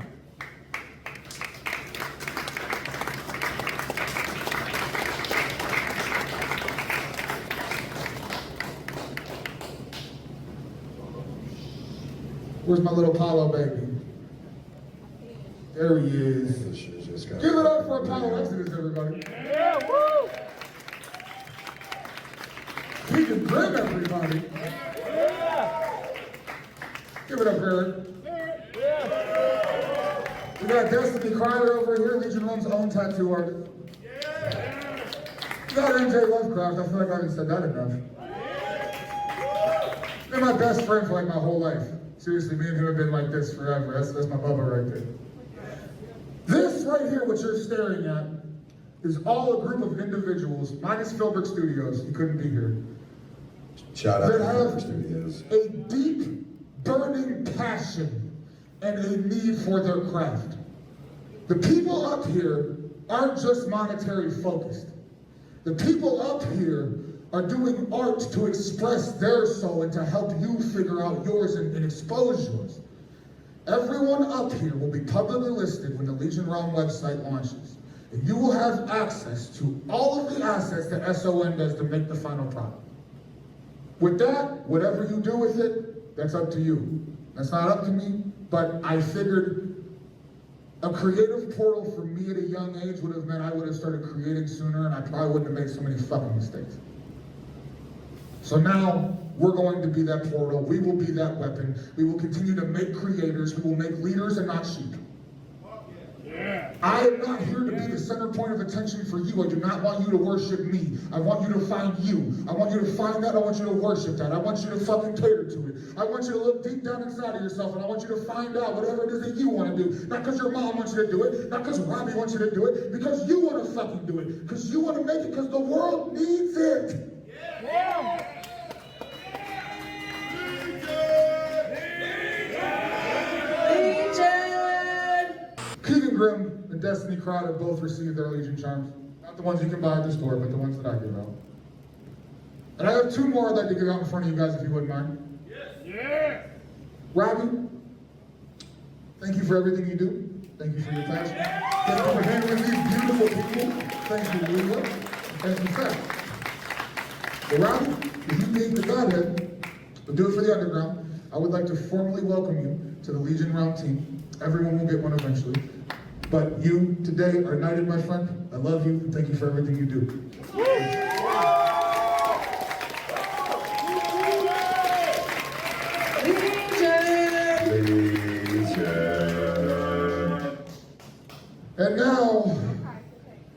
Where's my little Apollo baby? There he is. Give it up for Apollo Exodus, everybody. Yeah, woo! Keegan Grim, everybody. Yeah! Give it up, Eric. We got Destiny Crowder over here, Legion Room's own tattoo artist. We got NJ Lovecraft. I feel like I haven't said that enough. They're my best friend for like my whole life. Seriously, me and him have been like this forever. That's my bubba right there. This right here, what you're staring at, is all a group of individuals, minus Philbrook Studios, he couldn't be here. Shout out that to have Philbrook Studios. a deep, burning passion and a need for their craft. The people up here aren't just monetary focused. The people up here are doing art to express their soul and to help you figure out yours and expose yours. Everyone up here will be publicly listed when the Legion Realm website launches. And you will have access to all of the assets that S.O.N does to make the final product. With that, whatever you do with it, that's up to you. That's not up to me, but I figured a creative portal for me at a young age would have meant I would have started creating sooner and I probably wouldn't have made so many fucking mistakes. So now, we're going to be that portal. We will be that weapon. We will continue to make creators. We will make leaders and not sheep. I am not here to be the center point of attention for you. I do not want you to worship me. I want you to find you. I want you to find that. I want you to worship that. I want you to fucking cater to it. I want you to look deep down inside of yourself and I want you to find out whatever it is that you want to do. Not because your mom wants you to do it. Not because Robbie wants you to do it. Because you want to fucking do it. Because you want to make it because the world needs it. Yeah! Keegan Grim and Destiny Crowd have both received their Legion charms. Not the ones you can buy at the store, but the ones that I give out. And I have two more I'd like to give out in front of you guys if you wouldn't mind. Yes. Yeah! Robbie, thank you for everything you do. Thank you for your passion. Thank you for handling these beautiful people. Thank you, Lula. Thank you, Fat. But Robbie, if you being the Godhead, but do it for the underground, I would like to formally welcome you to the Legion Realm team. Everyone will get one eventually. But you today are knighted, my friend. I love you. Thank you for everything you do. And now,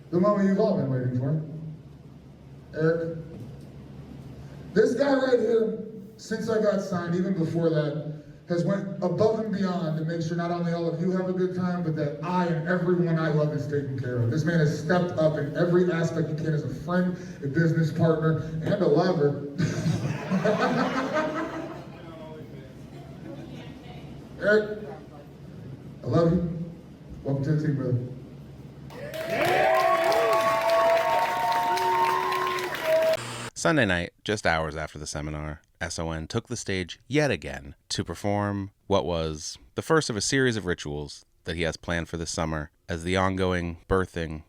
the moment you've all been waiting for. Eric. This guy right here, since I got signed, even before that, has went above and beyond to make sure not only all of you have a good time, but that I and everyone I love is taken care of. This man has stepped up in every aspect he can as a friend, a business partner, and a lover. Eric, I love you. Welcome to the team, brother. Sunday night, just hours after the seminar, S.O.N took the stage yet again to perform what was the first of a series of rituals that he has planned for this summer as the ongoing birthing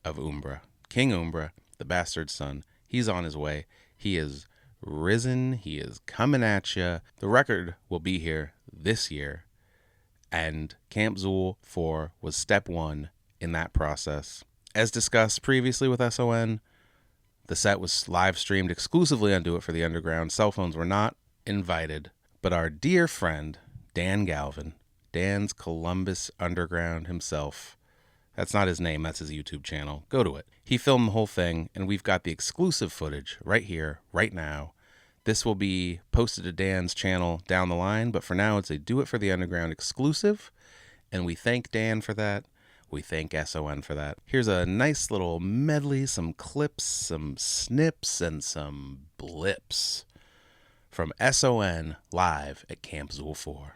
of Umbra. King Umbra, the bastard son, he's on his way. He is risen. He is coming at you. The record will be here this year. And Camp Xul 4 was step one in that process. As discussed previously with S.O.N, the set was live streamed exclusively on Do It for the Underground. Cell phones were not invited, but our dear friend, Dan Galvin, Dan's Columbus Underground himself, that's not his name, that's his YouTube channel. Go to it. He filmed the whole thing, and we've got the exclusive footage right here, right now. This will be posted to Dan's channel down the line, but for now it's a Do It for the Underground exclusive, and we thank Dan for that. We thank S.O.N for that. Here's a nice little medley, some clips, some snips, and some blips from S.O.N live at Camp Xul 4.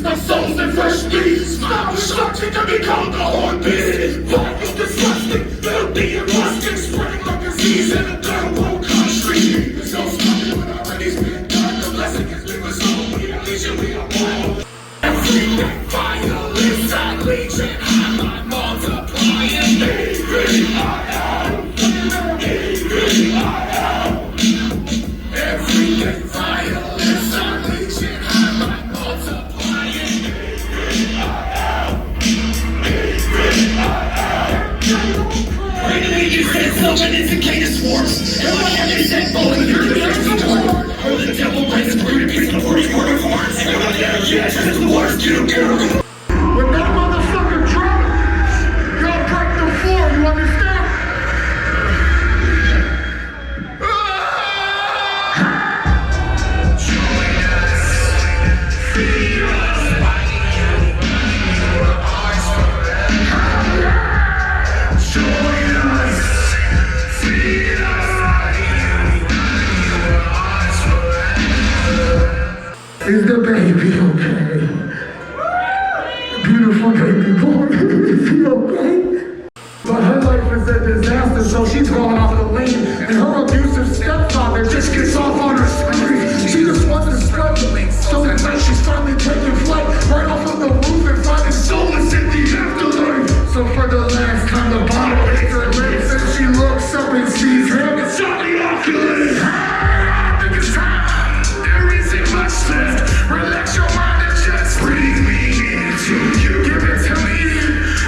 no souls and fresh meats. Now destruction can be called the heartbeat. Life is disgusting, filthy and rusting, spreading like disease in a third world country. There's no stopping what already's been done. The blessing has been resolved. We unleash it, we are born. Everything violence and legion, I'm multiplying. Everything violence and legion, I'm multiplying. Great allegiance and summons and cadence swarms. And my enemies and falling through the first door. Or the devil reigns and brute beast of force murder forms. And my yes, is the worst you do. With that motherfucker drumming, y'all break the floor, you understand? Join us, feed us, fighting you, your eyes forever. Join us, feed us, fighting you, your eyes forever. Is the baby okay? Beautiful baby boy, is he okay? But her life is a disaster, so she's going off the lane. And her abusive stepfather just gets off on her screen. She just wants to struggling, so tonight she's finally taking flight right off of the roof and finding solace in the afterlife. So for the last time, the bottle hits her lips and she looks up and sees him. It's Johnny Oculus. I think it's time. There isn't much left. Relax your mind and just breathe me into you. Give it to me.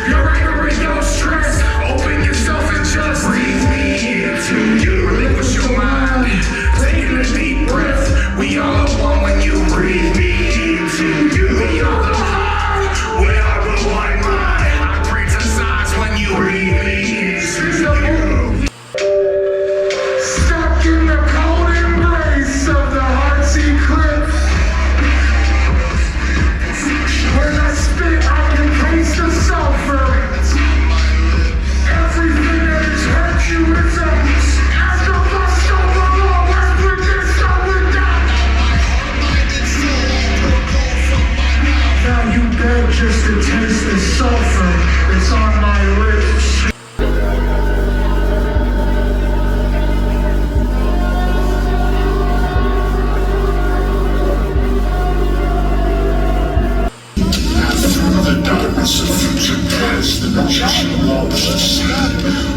Your anger and your stress. Open yourself and just breathe me into you. Relinquish your mind. Taking a deep breath. We all are one when you breathe me into you. We are the heart. We are the one mind. I breathe inside when you breathe me into you. Stuck in the cold embrace of the heart's eclipse. When I spit, I can taste the sulfur. Everything that has hurt you is a after bust over all. Let's put this over down. Now you beg just to taste the sulfur that's on my lips.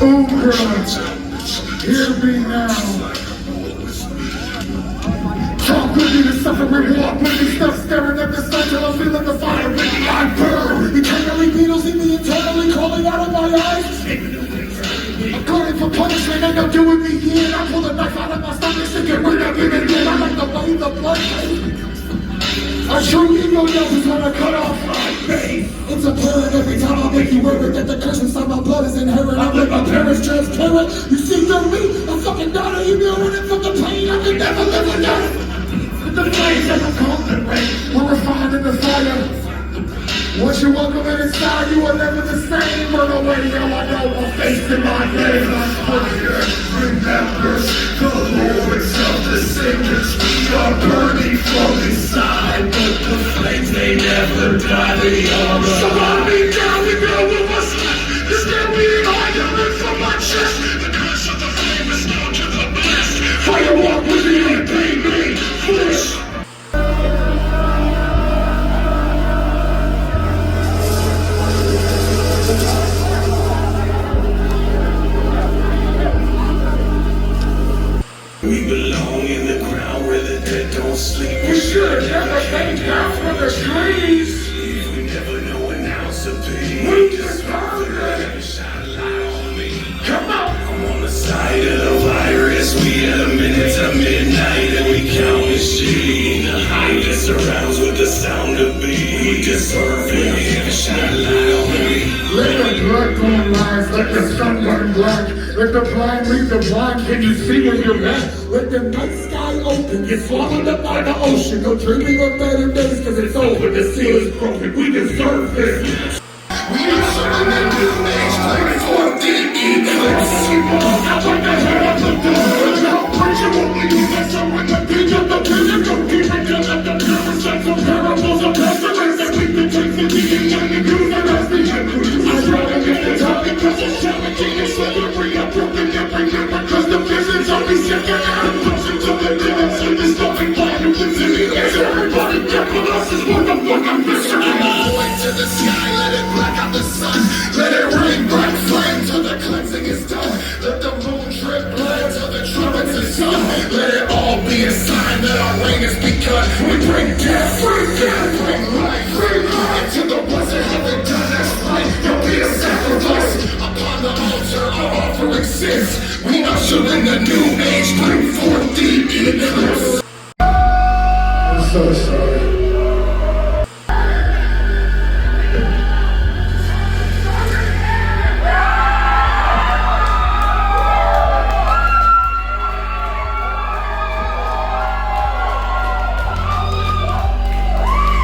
Oh God, hear me now. Talk with me to suffer and walk with me, stuff staring at the sun till I'm feeling the fire in my burn. Eternally needles in me, eternally calling out of my eyes. I'm calling for punishment, ain't no doing me in. I pull a knife out of my stomach to get rid of it again. I like the way the blood tastes. A true ego knows is when I cut off my face. It's apparent every time I make you worry that the curse inside my blood is inherent. I make my parents transparent. You see through me, I'm fucking down on you, running from the pain. I can never live again. The flames that will come and rain. We're refined in the fire. Once you welcome it inside, you are never the same. Run away, yo, I know I'm facing my name. Fire remembers the Lord's of the sinners. We are burning from inside, but the flames they never die. They are surround me down, we know what was left. There's still being argument from my chest. The curse of the flame is known to the blessed. Fire walk with me and pay me foolish. We belong in the ground where the dead don't sleep. We should never came down from the trees. If we never know an ounce of pain, We deserve it. Shine a light on me. Come on. I'm on the side of the virus. We at a minute to midnight and we count the sheep. The height that surrounds with the sound of beat. We deserve it. Shine a light on me. Let the blood go lies, let the sun burn black. Let the blind lead the blind, can you see where you're at? Let the night sky open, get swallowed up by the ocean. No dreaming of better days, cause it's over, the seal is broken, we deserve this. We are in the new age, planning for the eclipse. Now put the head up the door, now preacher won't leave. That's so when the beat of the vision, don't keep it down at the parasites of parables of pestilence. exist. We usher in the new age, bring forth the eclipse. I'm so sorry.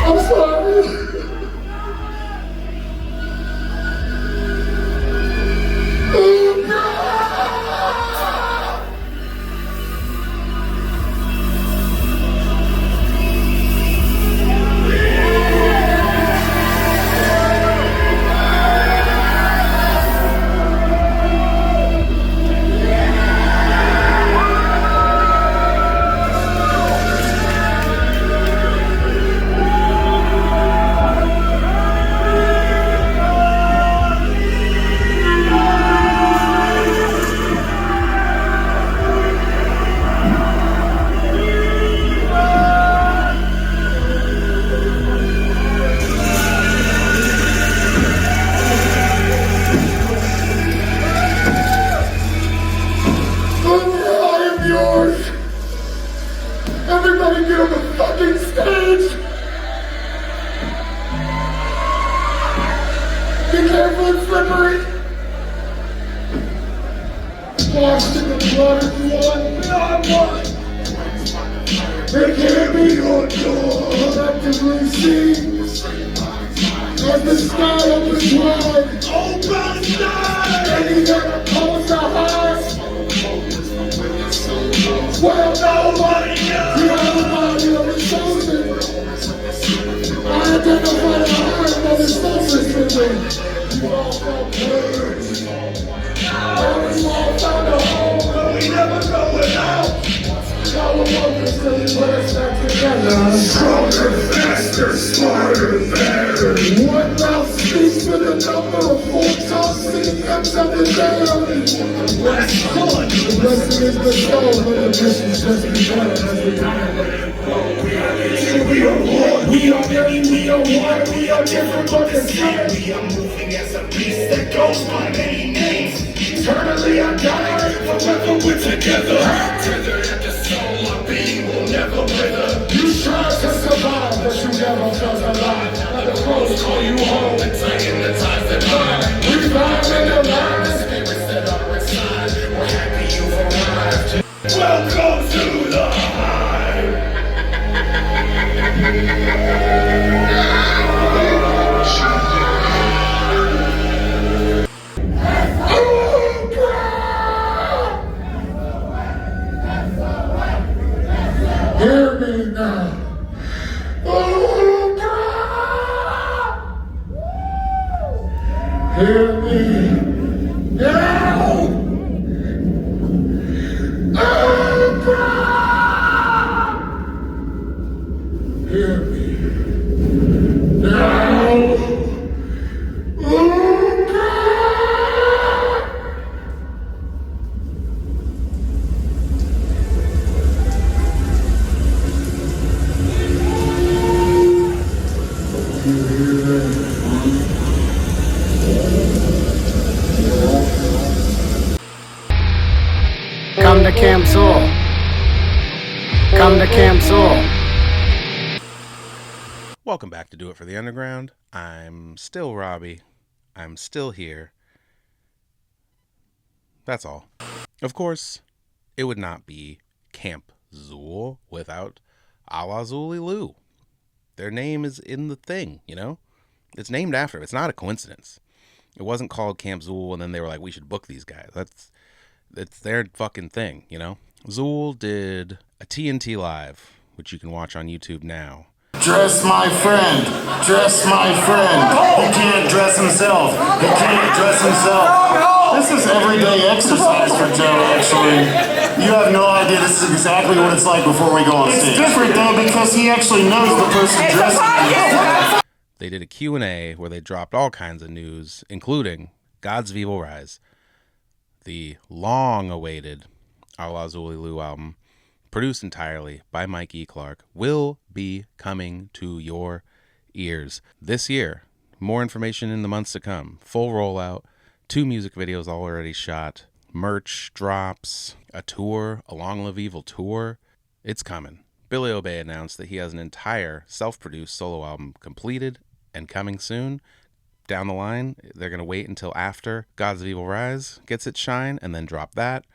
I'm sorry. Everybody get on the fucking stage! Be careful, it's slippery! Washed in the blood of one, we are one! There can't be undone! Collectively seen as the sky opens wide! Open wide! And he never calls the heart! Well, nobody knows. We are the body of the chosen. I identify the heart that is closest to me. You all felt purged. And we all found a home, but we never go without. Now we're working till we put us back together. Stronger, faster, smarter, better. One mouth speaks with a number of full tongues singing hymns of the day. Last one. The blessing is bestowed, but the mission's just begun as we we are one, we are many, we are one, we are different but the same. We are moving as a beast that goes by many names. Eternally undying, forever we're together. Tethered at the soul, our being will never wither. You tried to survive, but you never felt alive. Let the crows call you home and tighten the ties that bind. We found in the line, the spirits that are inside. We're happy you've arrived. Welcome to the hive. Hear me now. Hear me now. Hear me now. Come to Camp Xul. Come to Camp Xul. Welcome back to Do It for the Underground. I'm still Robbie. I'm still here. That's all. Of course, it would not be Camp Xul without a la Zulu. Their name is in the thing, you know? It's named after it. It's not a coincidence. It wasn't called Camp Xul and then they were like, we should book these guys. It's their fucking thing, you know? Zool did a TNT Live, which you can watch on YouTube now. Dress my friend, dress my friend. He can't dress himself, he can't dress himself. This is everyday exercise for Joe, actually. You have no idea this is exactly what it's like before we go on stage. It's different though because he actually knows the person dressing him. They did a Q&A where they dropped all kinds of news, including God's Evil Rise, the long-awaited A La Zulu album, produced entirely by Mike E. Clark, will be coming to your ears this year. More information in the months to come. Full rollout, 2 music videos already shot. merch drops, a tour, a Long Live Evil tour. It's coming. Billy Obey announced that he has an entire self-produced solo album completed and coming soon. Down the line, they're going to wait until after Gods of Evil Rise gets its shine and then drop that.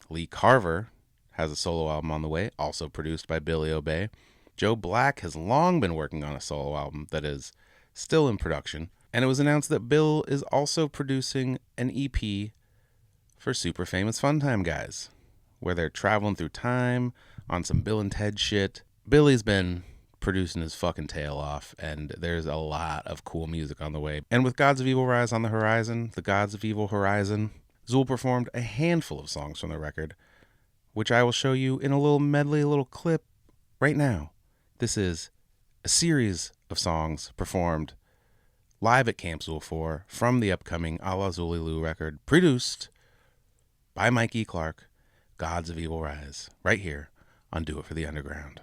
Lee Carver has a solo album on the way, also produced by Billy Obey. Joe Black has long been working on a solo album that is still in production. And it was announced that Bill is also producing an EP for Super Famous Funtime Guys, where they're traveling through time on some Bill and Ted shit. Billy's been producing his fucking tail off, and there's a lot of cool music on the way. And with Gods of Evil Rise on the horizon, the Gods of Evil horizon, Zool performed a handful of songs from the record, which I will show you in a little medley, a little clip right now. This is a series of songs performed live at Camp Xul 4 from the upcoming A La Zuliloo record, produced by Mike E. Clark, Gods of Evil Rise, right here on Do It for the Underground.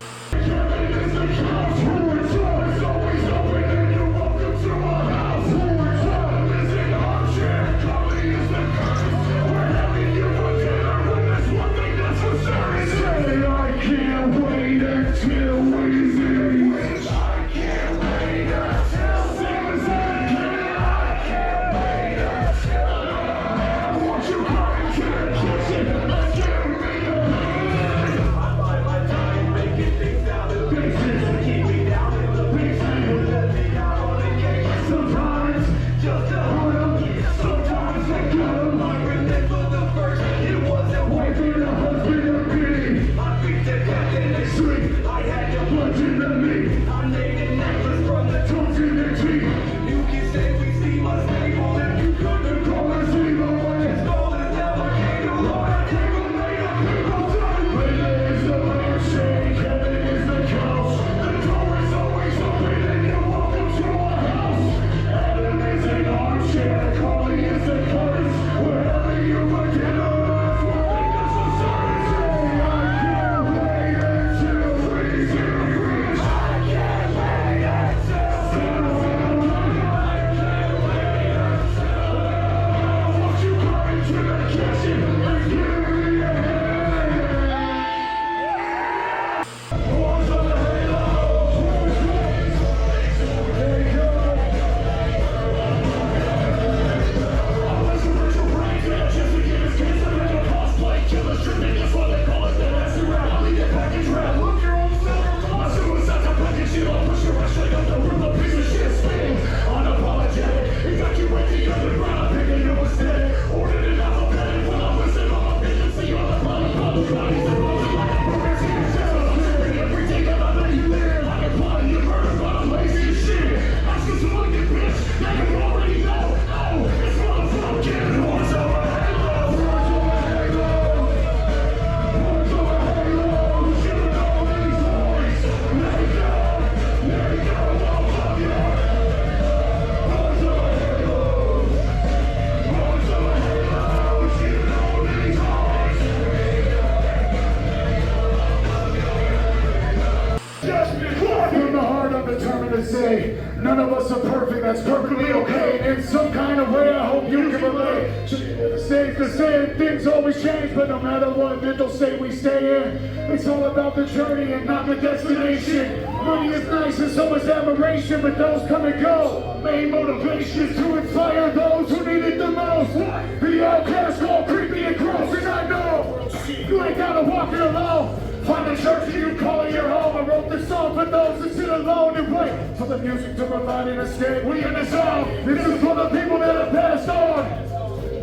None of us are perfect, that's perfectly okay. In some kind of way, I hope you can relate. Stays the same, things always change, but no matter what mental state we stay in, it's all about the journey and not the destination. Money is nice and so is admiration, but those come and go. Main motivation is to inspire those who need it the most. The outcast, all creepy and gross, and I know you ain't gotta walk it alone. Find a church and you call it your home. I wrote this song for those who sit alone and wait for the music to provide an escape. We in the zone. This is for the people that have passed on.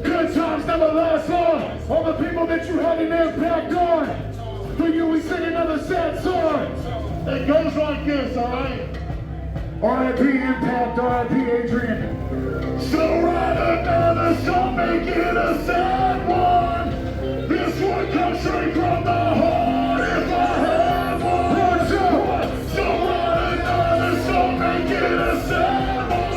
Good times never last long. All the people that you had an impact on. For you we sing another sad song. It goes like this, alright? R.I.P. Impact, R.I.P. Adrian. So write another song, make it a sad one. This one comes straight from the heart. If I have one, so write another song, make it a sad one.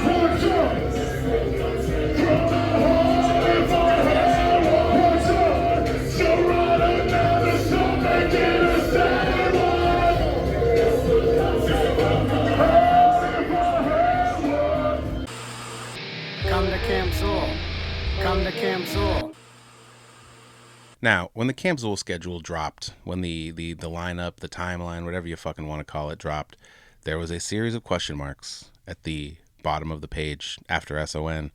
From the heart, if I have one, so write another song, make it a sad one. Come to Camp Xul. Come to Camp Xul. Now, when the Camp Xul schedule dropped, when the lineup, the timeline, whatever you fucking want to call it, dropped, there was a series of question marks at the bottom of the page after S.O.N.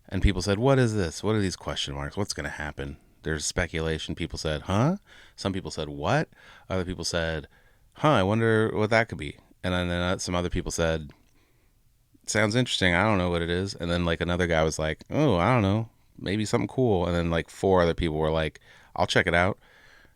And people said, what is this? What are these question marks? What's going to happen? There's speculation. People said, huh? Some people said, what? Other people said, huh, I wonder what that could be. And then some other people said, sounds interesting. I don't know what it is. And then like another guy was like, oh, I don't know. Maybe something cool. And then like 4 other people were like, I'll check it out.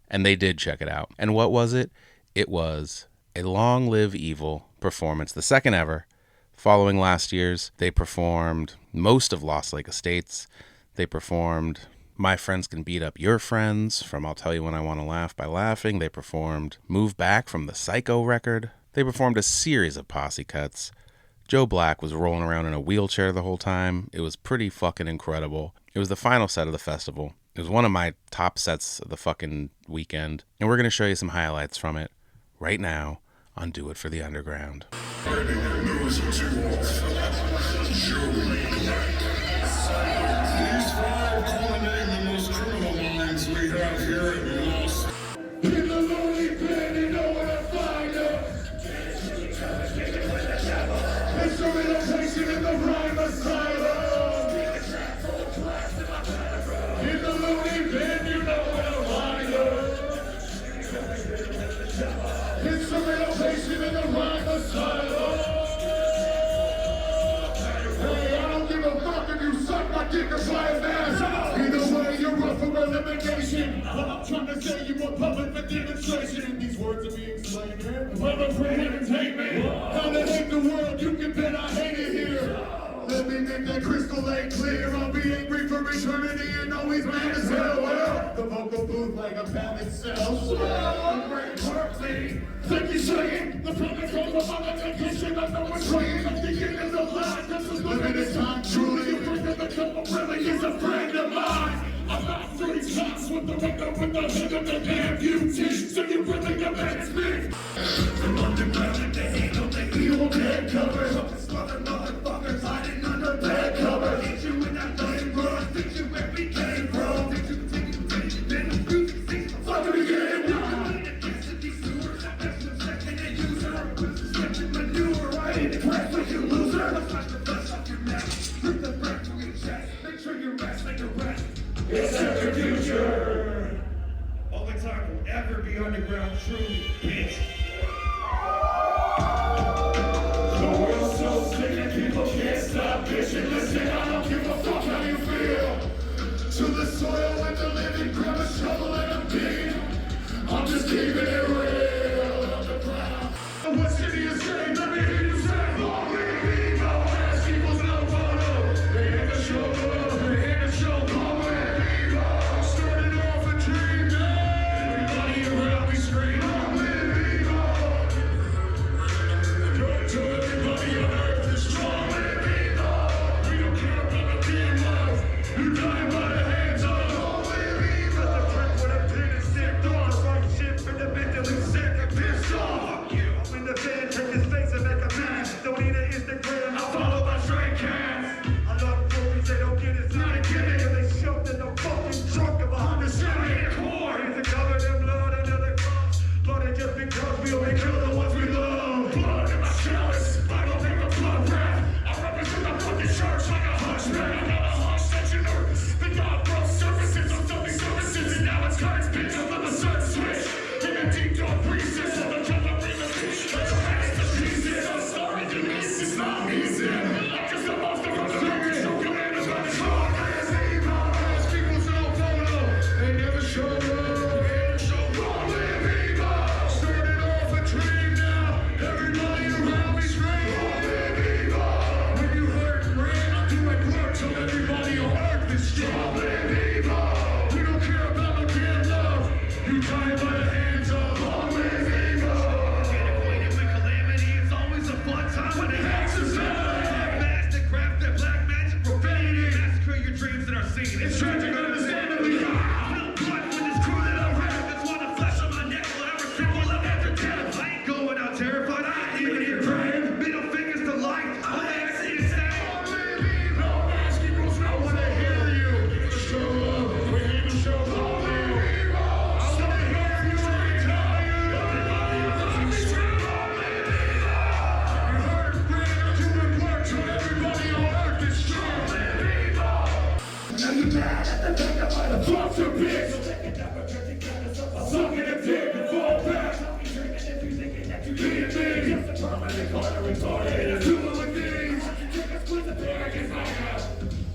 And they did check it out. And what was it? It was a Long Live Evil performance, the second ever. Following last year's, they performed most of Lost Lake Estates. They performed My Friends Can Beat Up Your Friends from I'll Tell You When I Want to Laugh by Laughing. They performed Move Back from the Psycho record. They performed a series of posse cuts. Joe Black was rolling around in a wheelchair the whole time. It was pretty fucking incredible. It was the final set of the festival. It was one of my top sets of the fucking weekend. And we're going to show you some highlights from it right now on Do It for the Underground. These 5 culminate the most criminal minds we have here at Lost. In the lonely pit, you know where to find us. It's a relocation in the rhyme asylum. In the lonely pit, you know where to find us. It's a relocation in the rhyme asylum. Hey, I don't give a fuck if you suck my dick or fly a mask. Either way, you're up for elimination. All I'm trying to say, you want public for demonstration. These words are being slain here. Public for entertainment. How to hate the world, you can bet I hate it here. Let me make that crystal lake clear. I'll be angry for eternity and always mad as hell. Well, the vocal booth like a pounded cell. Swell, great perfectly. Thank you, saying the public over my medication. I know it's praying at the end of the line. This is limited time, truly. You bring the couple really is a friend of mine. I'm not 3 times with the window with the head of the damn beauty. So you really amaze me. From underground and they handle the evil dead cover. These mother motherfuckers hiding under bed cover. Hit you in that lane run. Hit you where we came from. Hit you in the streets. Fuck it again. You can lean against these sewers. I bet you're second and user. This is second manure. I ain't impressed with you, loser. Let's flash the flesh off your neck. Rip the breath from your chest. Make sure you rest like a rest. Accept your future. Only time will ever be underground, truly, bitch. The world's so sick and people can't stop bitching. Listen, I don't give a fuck how you feel. To the soil and the living, grab a shovel and a beat. I'm just keeping it real underground. What city is saying? Let me hear you say, long live ego. Ass equals no photo. They had to show love, they had to show power. Started off a dream, everybody around me scream, long live ego. To everybody on earth is strong, live ego. We don't care about the damn love, you dying by the hands of long live ego. The trick with a pin and stick on, fuck shit for the victim. hat at the back of my drop your bitch. So they can never get together, so I'll suck it and dig and fall back. I'll be drinking if you thinking that you need me. Just a permanent corner retarded and doing with these. Take a split the pair against my house.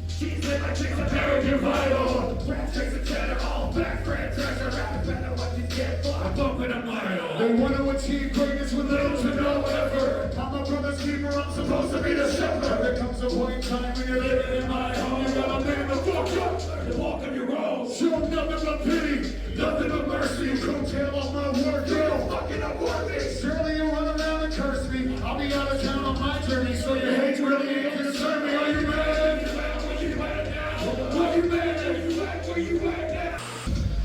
She's lit like chicks a pair of your vital. Rap chicks and cheddar, all back, friend treasure. Rapping better what you get for. I'm bumping a mile. They want to achieve greatness with little to no effort. I'm a brother's keeper, I'm supposed to be the shepherd. There comes a point in time when you're living in my home. You gotta man the fuck up and walk on your own. Show nothing but pity, nothing but mercy. You come tail off my work, you're fucking unworthy. Surely you run around and curse me. I'll be out of town on my journey, so your hate really ain't concern me. Are you mad? Where you at now? Where you at? Where you at now?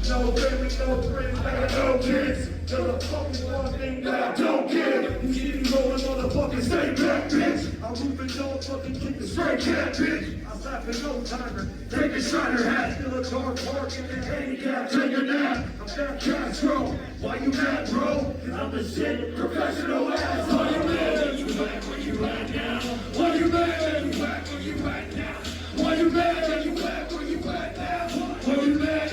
No baby, no friends, no kids. You're the fucking one thing that I don't give. You keep me rolling, motherfucking stay back, bitch. I'm moving, don't fucking keep the straight cat, bitch. I'm slapping no timer, take a Shiner hat. Still a car park in the handicap, take a nap. I'm that Castro, why you mad, bro? Cause I'm the shit, professional ass. Why you mad? You back where you at now? Why you mad? You back where you at now? Why you mad? You back where you at now? Why you mad?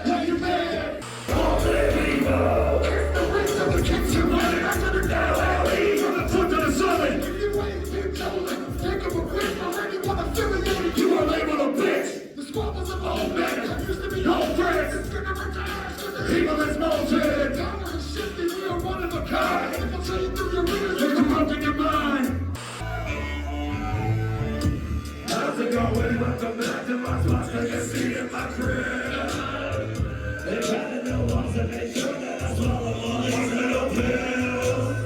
Why you mad? All the evil. The rest of the kids are running after the down alley. From the foot to the summit. If you ain't been told, think of a bitch already wanna fill it. You are labeled a bitch. The squabbles of old men used to be old friends. It's gonna retire. Evil is molten. Downward and shifty, we are one of a kind. I'll tell you through your ears, they're corrupting your mind. How's it going? Welcome back to my spot. I can see in my crib. They gotta know once to make sure that I swallow all these little pills.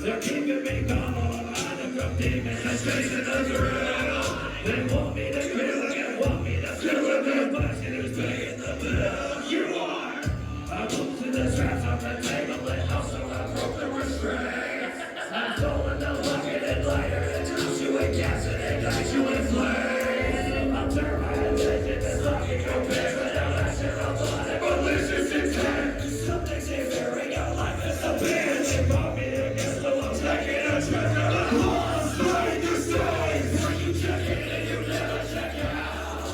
They're keeping me calm while I'm hiding from demons and chasing the thrill. They want me to kill again, want me to kill again. Question who's paying the bill? You are. I moved to the traps on the table and also I broke the restraints. I've stolen the bucket and lighter and drops you in gas and ignites you in flames. I'll turn my attention to sucking your piss without rational thought and malicious intent. Some things they bury your life as a bitch. They brought me against the wall, taking a treasure of lost like the states. Where you check in and you never check out.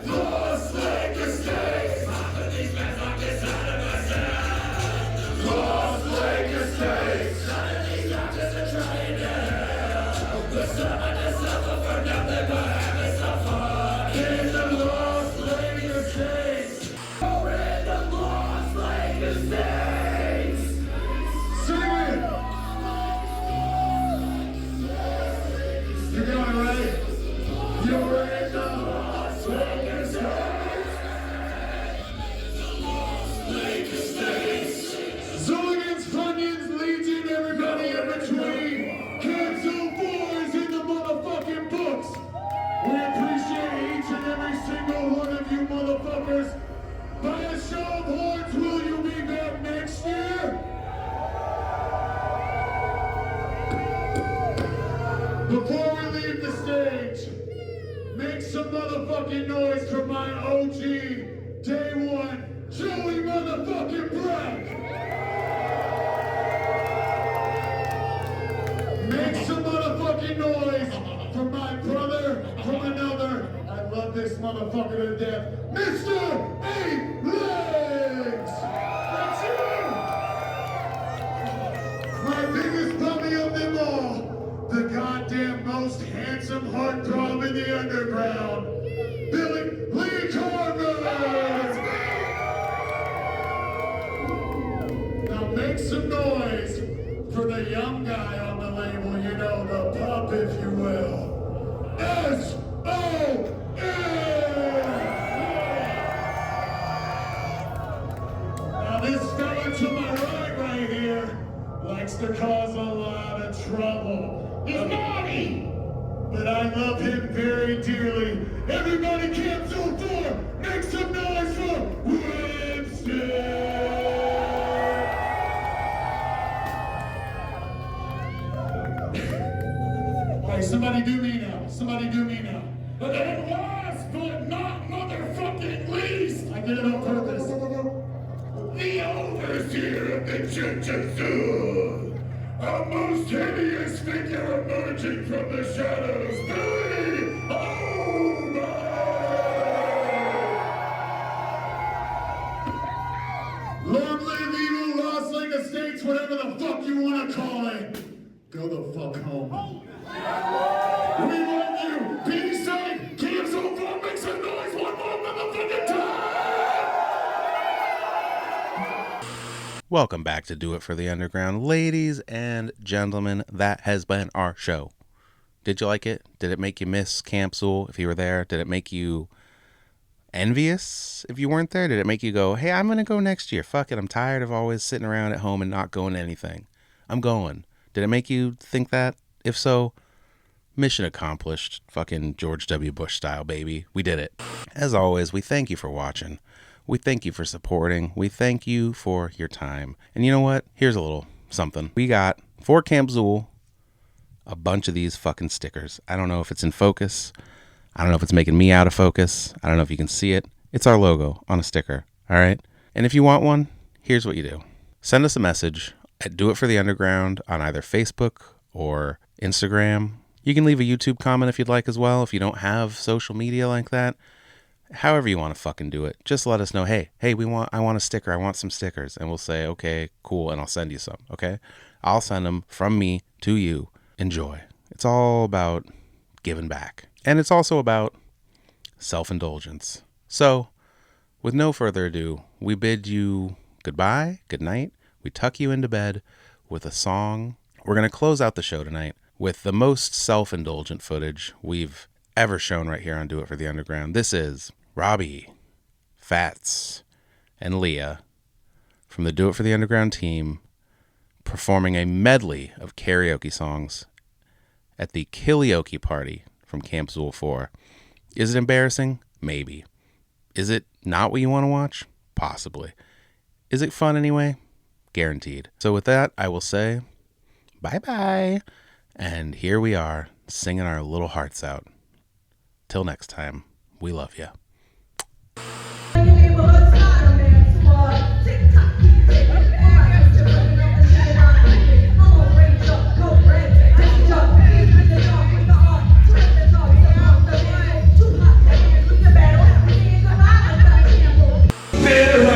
Lost like the states. Popping these meds like this out of myself. Lost like the states. None of these doctors are trying to help. But some of the suffer for nothing but having some fun. In the Lost Lake Estates. We're in the Lost Lake Estates. Sing it! You got it right? You're in the Lost Lake Estates. The Lost Lake Estates. Hooligans, Funyuns, Legion, everybody in between. Camp Xul boys in the motherfucking books. We appreciate each and every single one of you motherfuckers. By a show of horns, will you be back next year? Before we leave the stage, make some motherfucking noise for my OG, day one, Joey motherfucking Black. Make some motherfucking noise for my brother from another. I love this motherfucker to death, Mr. 8 Legs. That's you. My biggest puppy of them all, the goddamn most handsome heartthrob in the underground, Billy Lee Carver. Now make some noise for the young guy on the label, you know, the pup, if you will. S.O.N. Now this fella to my right here likes to cause a lot of trouble. He's naughty! But I love him very dearly. Everybody, Camp Xul 4, make some noise for Winston! Hey, somebody do me now. Somebody do me now. But then last but not motherfucking least, I did it on purpose. The overseer of the Church of Zool, a most hideous figure emerging from the shadows, Billy! Oh my! the fuck you wanna call it. Go the fuck home. We love you. Be safe. Camp Xul 4, make some noise one more motherfucking time. Welcome back to Do It for the Underground. Ladies and gentlemen, that has been our show. Did you like it? Did it make you miss Camp Xul if you were there? Did it make you envious if you weren't there? Did it make you go, hey, I'm going to go next year. Fuck it. I'm tired of always sitting around at home and not going to anything. I'm going. Did it make you think that? If so, mission accomplished. Fucking George W. Bush style, baby. We did it. As always, we thank you for watching. We thank you for supporting. We thank you for your time. And you know what? Here's a little something. We got, for Camp Xul, a bunch of these fucking stickers. I don't know if it's in focus. I don't know if it's making me out of focus. I don't know if you can see it. It's our logo on a sticker. All right. And if you want one, here's what you do. Send us a message at Do It for the Underground on either Facebook or Instagram. You can leave a YouTube comment if you'd like as well. If you don't have social media like that, however you want to fucking do it, just let us know. Hey, I want a sticker. I want some stickers. And we'll say, okay, cool. And I'll send you some. Okay. I'll send them from me to you. Enjoy. It's all about giving back. And it's also about self-indulgence. So, with no further ado, we bid you goodbye, good night. We tuck you into bed with a song. We're going to close out the show tonight with the most self-indulgent footage we've ever shown right here on Do It for the Underground. This is Robbie, Fats, and Leah from the Do It for the Underground team performing a medley of karaoke songs at the karaoke party from Camp Xul 4. Is it embarrassing? Maybe. Is it not what you want to watch? Possibly. Is it fun anyway? Guaranteed. So with that, I will say bye-bye. And here we are, singing our little hearts out. Till next time, we love you. Better